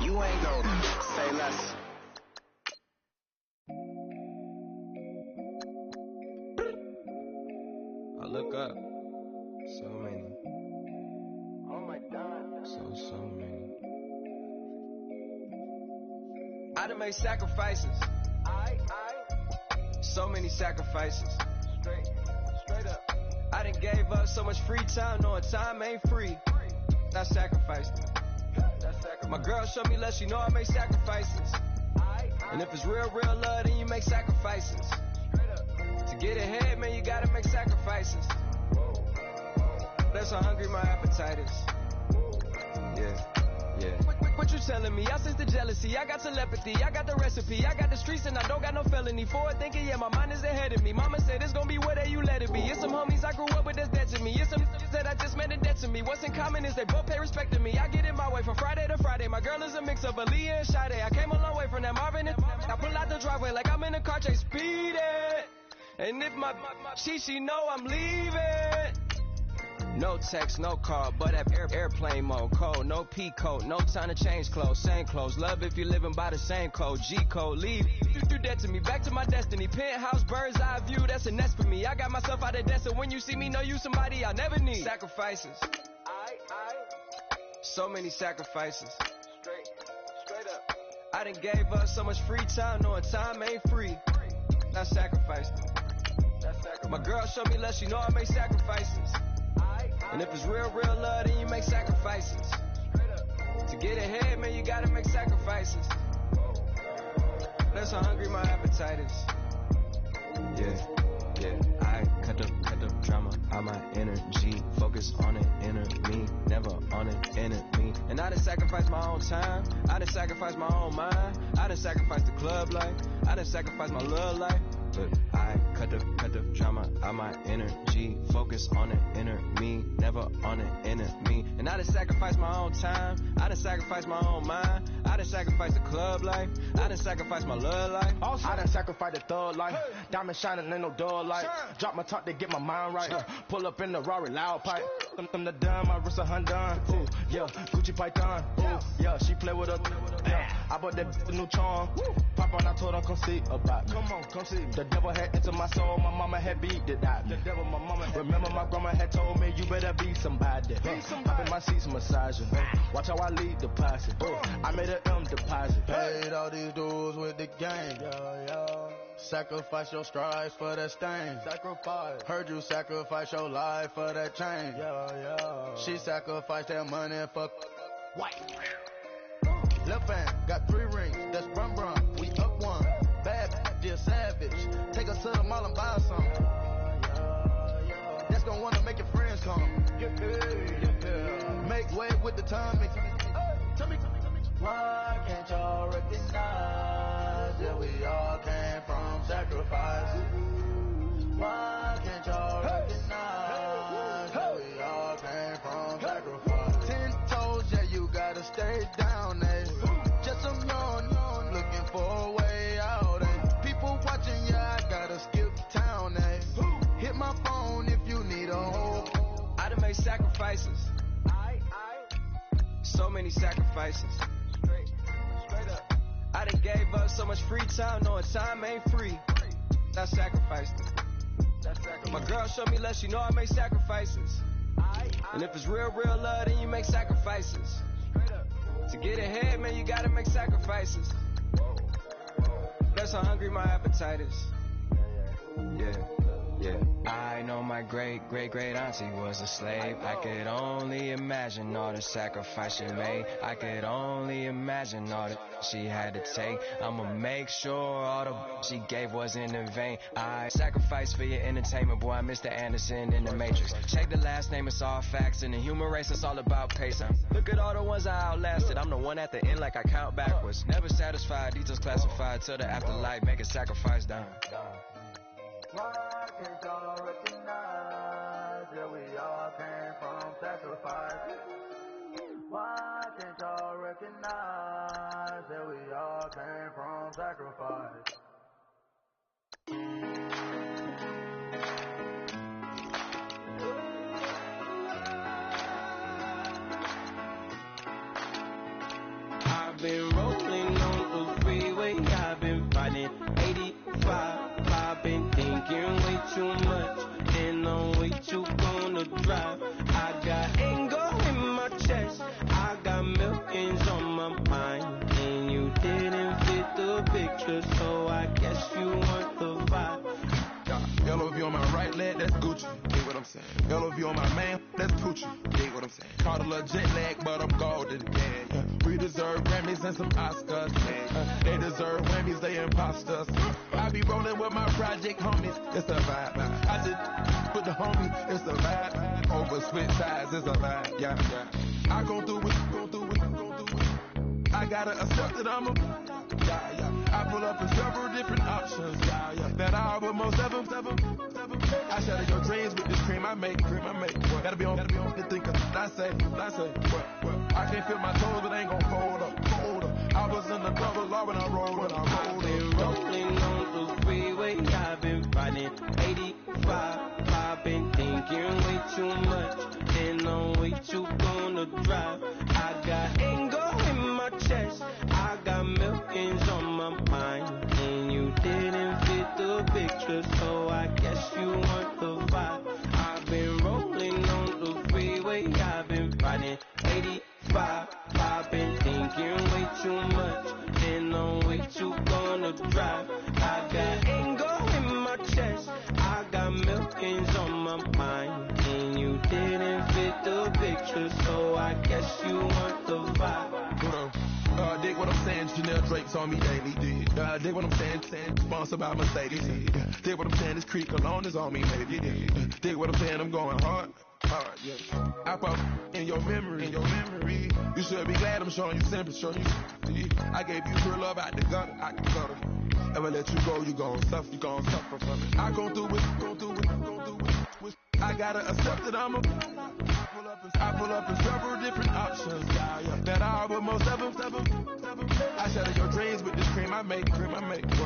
You ain't go. Say less. I look up. So many. Oh my God. So many. I done made sacrifices. So many sacrifices. Straight up. I done gave up so much free time, knowing time ain't free. I sacrificed. My girl showed me love, she know I make sacrifices. And if it's real love, then you make sacrifices. To get ahead, man, you gotta make sacrifices. That's how hungry my appetite is. Yeah. What you telling me? I sense the jealousy, I got telepathy, I got the recipe, I got the streets and I don't got no felony. Forward thinking, yeah, my mind is ahead of me. Mama said it's gonna be whatever you let it be. It's some homies I grew up with that's dead to me. It's some that I just met in debt to me. What's in common is they both pay respect to me. I get it my way from Friday to Friday. My girl is a mix of Aaliyah and Sade. I came a long way from that Marvin and I pull out the driveway like I'm in a car chase speeding. And if my she know I'm leaving. No text, no call, but at airplane mode. Cold, no P code, no time to change clothes. Same clothes, love if you're living by the same code. G code, leave. You do that to me, back to my destiny. Penthouse, bird's eye view, that's a nest for me. I got myself out of debt, so when you see me, know you somebody I never need. Sacrifices. So many sacrifices. Straight up. I done gave up so much free time, knowing time ain't free. I sacrificed it. My girl showed me love, she know I make sacrifices. And if it's real love, then you make sacrifices. To get ahead, man, you gotta make sacrifices. That's how hungry my appetite is. Yeah, I cut the drama out my energy. Focus on an enemy, never on an enemy. And I done sacrificed my own time, I done sacrificed my own mind, I done sacrificed the club life, I done sacrificed my love life. But I cut the drama out my energy. Focus on an enemy, never on an enemy. And I done sacrificed my own time, I done sacrificed my own mind, I done sacrificed the club life, I done sacrificed my love life. Also, I done sacrificed the thug life. Diamond shining, ain't no dull light. Drop my top to get my mind right. Pull up in the Rari loud pipe. Them the dime, my wrist a Hyundai. Ooh, yeah, Gucci Python. Ooh, yeah, she play with her. Yeah, I bought that new charm. Pop on, I told her come see about me. Come on, come see. The devil had entered my soul, my mama had beat it out. The devil, my mama. Remember my grandma had told me you better be somebody. Hop in my seats massaging. Watch how I lead the posse. I made an M deposit. Paid all these dues with the game. Sacrifice your strides for that stain. Sacrifice. Heard you sacrifice your life for that change. She sacrificed that money for white. Left hand got 3 rings. That's brum brum. We up one. Bad, dear savage. Take her to the mall and buy something. That's gonna wanna make your friends come. Make way with the tummy. Tell me. Why can't y'all recognize that we all came from sacrifice? Why can't y'all recognize that we all came from sacrifice? 10 toes, yeah, you gotta stay down, eh? Just some yawn, looking for a way out, eh? People watching, yeah, I gotta skip town, eh? Hit my phone if you need a hold. I done made sacrifices. So many sacrifices. Straight up. I done gave up so much free time, knowing time ain't free. I sacrificed it. My girl showed me love, she know I make sacrifices. And if it's real love, then you make sacrifices. To get ahead, man, you gotta make sacrifices. That's how hungry my appetite is. Yeah. I know my great auntie was a slave. I could only imagine all the sacrifice she made. I could only imagine all that she had to take. I'ma make sure all the she gave wasn't in vain. I sacrificed for your entertainment, boy. I'm Mr. Anderson in the Matrix. Check the last name, it's all facts. In the human race, it's all about pace. Look at all the ones I outlasted. I'm the one at the end like I count backwards. Never satisfied, details classified till the afterlife. Make a sacrifice down. Why can't y'all recognize that we all came from sacrifice? Why can't y'all recognize that we all came from sacrifice? I've been rolling on the freeway, I've been fighting 85. I've been thinking way too much, and I'm way too gonna drive. I got anger in my chest, I got millions on my mind, and you didn't fit the picture, so I guess you want the vibe. LOV on my right leg, that's Gucci. Dig what I'm saying? LOV on my man, that's Poochie. Dig what I'm saying? Caught a little jet lag, but I'm golden. Yeah. We deserve Grammys and some Oscars. They deserve Grammys, they imposters. I be rolling with my project homies, it's a vibe. I just with the homies, it's a vibe. Over switch sides, it's a vibe. Yeah. I go through it. I gotta accept that I'm a. I pull up in several different options. That I would most ever. I shatter your dreams with this cream I make. Gotta be on the thinker. I say. I can't feel my toes, but ain't gon' fold up. I was in the double law when I rolled. I've been rolling on the freeway, I've been fighting 85. I've been thinking way too much, gonna drive. I got anger in my chest, I got millions on my mind, and you didn't fit the picture, so I guess you want the vibe. I've been rolling on the freeway, I've been riding 85. I've been thinking way too much, and I'm way too gonna drive. I got anger in my chest, I got millions on my mind, and you didn't fit the picture, so I guess you want the vibe. Dig what I'm saying, Chanel drapes on me daily. Dig what I'm saying, sponsored by Mercedes. Dig what I'm saying, this creek alone is on me, maybe. Dig what I'm saying, I'm going hard, yeah. I pop in your memory, You should be glad I'm showing you sympathy. I gave you real love out the gutter, Ever let you go, you gon' suffer from it. I go through it. I gotta accept that I pull up in several different options, that I but most of them. I shatter your dreams with this cream I make.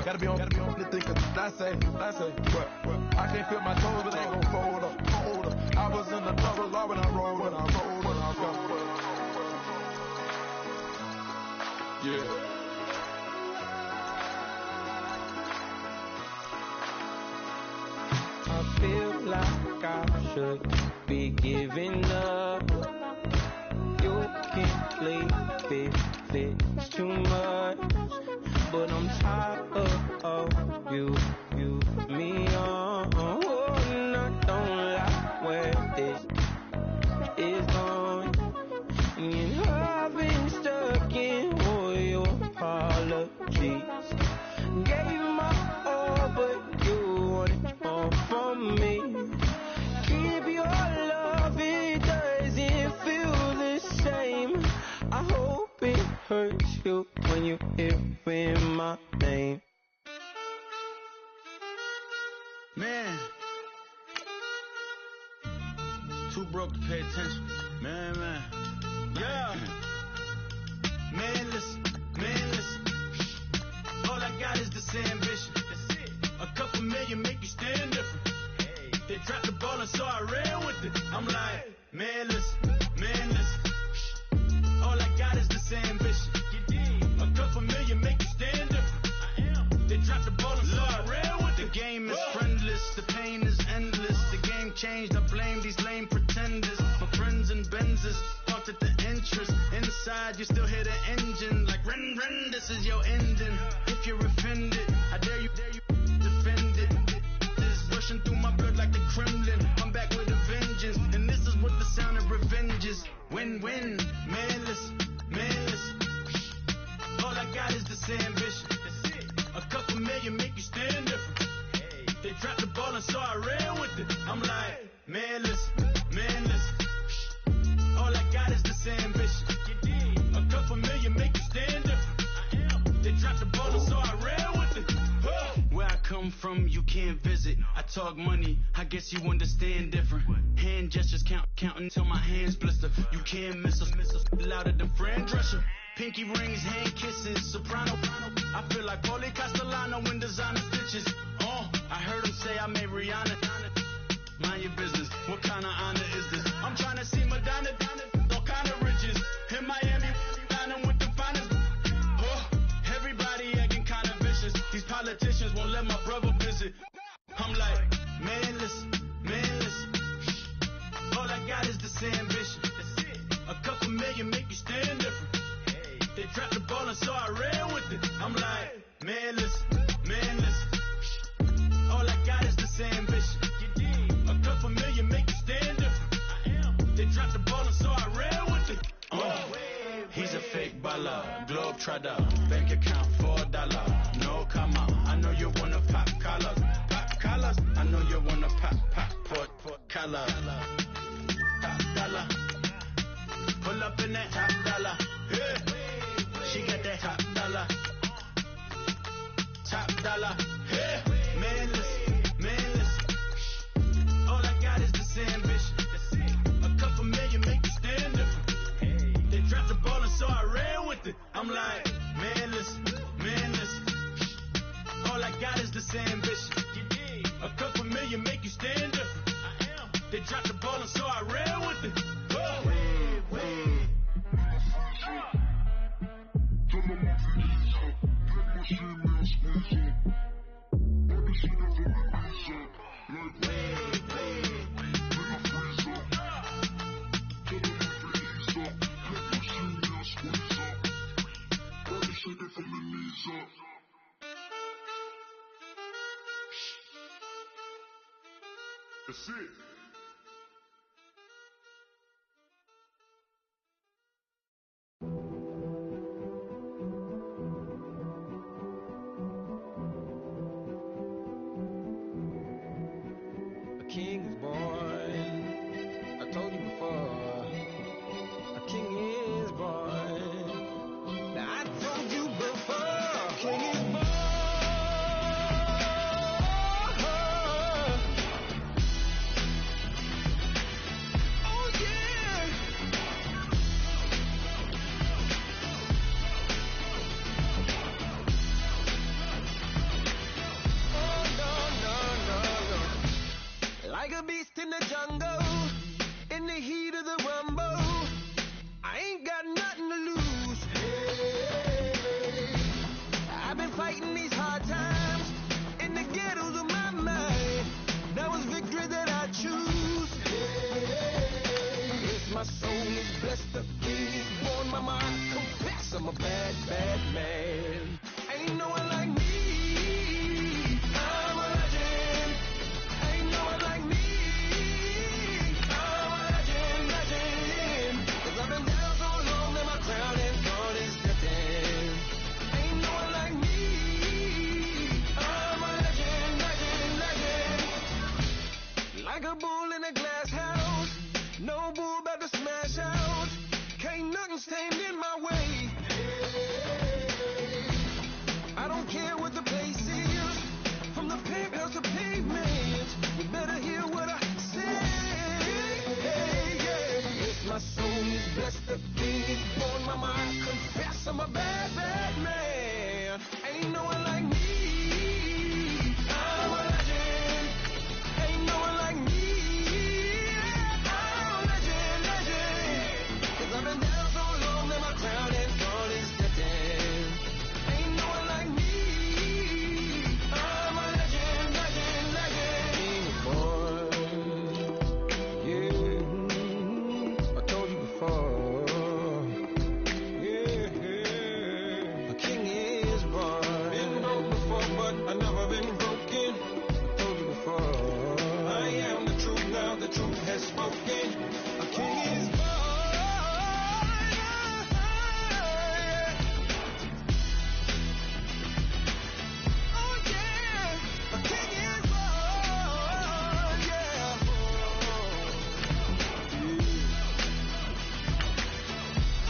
Gotta be on the think of I say. What? I can't feel my toes, but they gon' fold up. I was in the double law when I rolled. Yeah. I feel like I should be giving up. You can't leave it's too much, but I'm tired of you, me on. And I don't like where this is going. And I've been stuck in all your apologies. Gave my all, but you wanted more from me. Keep your love, it doesn't feel the same. I hope it hurts you when you hear my name. Man, too broke to pay attention. Man. Yeah. Man, listen. All I got is this ambition. A couple million make you stand different. They dropped the ball and so I ran with it. I'm like, man, listen. All I got is this ambition. A couple million make you stand different. They dropped the ball and so I ran with it. The game is friendless, the pain is endless. The game changed, I blame these lame pretenders. My friends and Benzes parked at the entrance. Inside you still hear the engine like ren, this is your ending. If you're offended, I dare you defend it. This is rushing through my blood like the Kremlin. I'm back with a vengeance, and this is what the sound of revenge is. Win-win, man, listen. All I got is this ambition. A couple million make you stand different. They dropped the ball and so I ran with it. I'm like, man, listen. All I got is this ambition. A couple million make you stand different. They dropped the ball and so I ran with it. Where I come from, you can't visit. I talk money, I guess you understand different. Hand gestures counting till my hands blister. You can't miss us louder than Fran Drescher. Pinky rings, hand kisses, soprano. I feel like Paulie Castellano in designer stitches. I heard him say I made Rihanna. Mind your business, what kind of honor is this? I'm trying to see Madonna, all kind of riches. In Miami, dining with the finest. Everybody acting kind of vicious. These politicians won't let my brother visit. I'm like, man, listen. All I got is this ambition. A couple million make you stand different. They dropped the ball and so I ran with it. I'm like, man, listen. All I got is this ambition. A couple million make you stand different. They dropped the ball and so I ran with it. He's a fake baller, globe trotter, bank account $4. No comma, I know you wanna pop collars. I know you wanna pop collar. Top dollar, pull up in that top dollar. Yeah. She got that top dollar. Yeah. Man, listen. All I got is this ambition. A couple million make you stand different. They dropped the ball and so I ran with it. I'm like, man, listen. All I got is this ambition. A couple million make you stand different. They dropped the ball and so I ran with it. That's it. A king is born. I told you before. A king is born. Now I told you before. A king is born. Oh yeah. Oh no. Like a beast in the jungle, in the heat of the rumble, I ain't got nothing to lose. Hey, I've been fighting these hard times in the ghettos of my mind. Now it's victory that I choose. Hey, if my soul is blessed, the king is born. My mind confess I'm a bad, bad man. Ain't no one like me. I'm a legend. Ain't no one like me. I'm a legend, legend. 'Cause I've been down so long that my crown and thorn is drifting. Ain't no one like me. I'm a legend, legend, legend. Like a bull in a glass house. No bull about to smash out. Can't nothing stand in my way. I don't care what the place is, from the penthouse to pavement. You better hear what I say. Hey, yeah. If my soul is blessed, the king is born. My mind confess I'm a bad, bad man. Ain't no one like me. I'm a legend. Ain't no one like me. I'm a legend, legend. 'Cause I've been down so long that my crown and thorn is drifting. Ain't no one like me. I'm a legend, legend, legend. King is born. Yeah, I told you before. Yeah, a king is born. Been broke before, but I never been broken. I told you before. I am the truth now. The truth has spoken. A king is born. Oh yeah, a king is born. Yeah.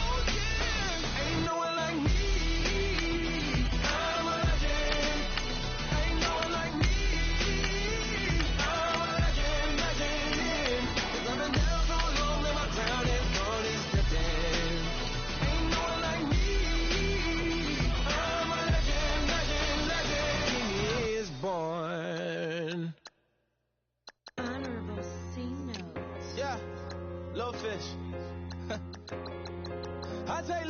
Oh yeah, ain't no one like me. I'm a legend. Ain't no one like me. I'm a legend, legend. 'Cause I've been down so long that my crown and thorn is drifting. Ain't no one like me. I'm a legend, legend, legend. He is born. Honorable C-Note. Yeah, little fish. I say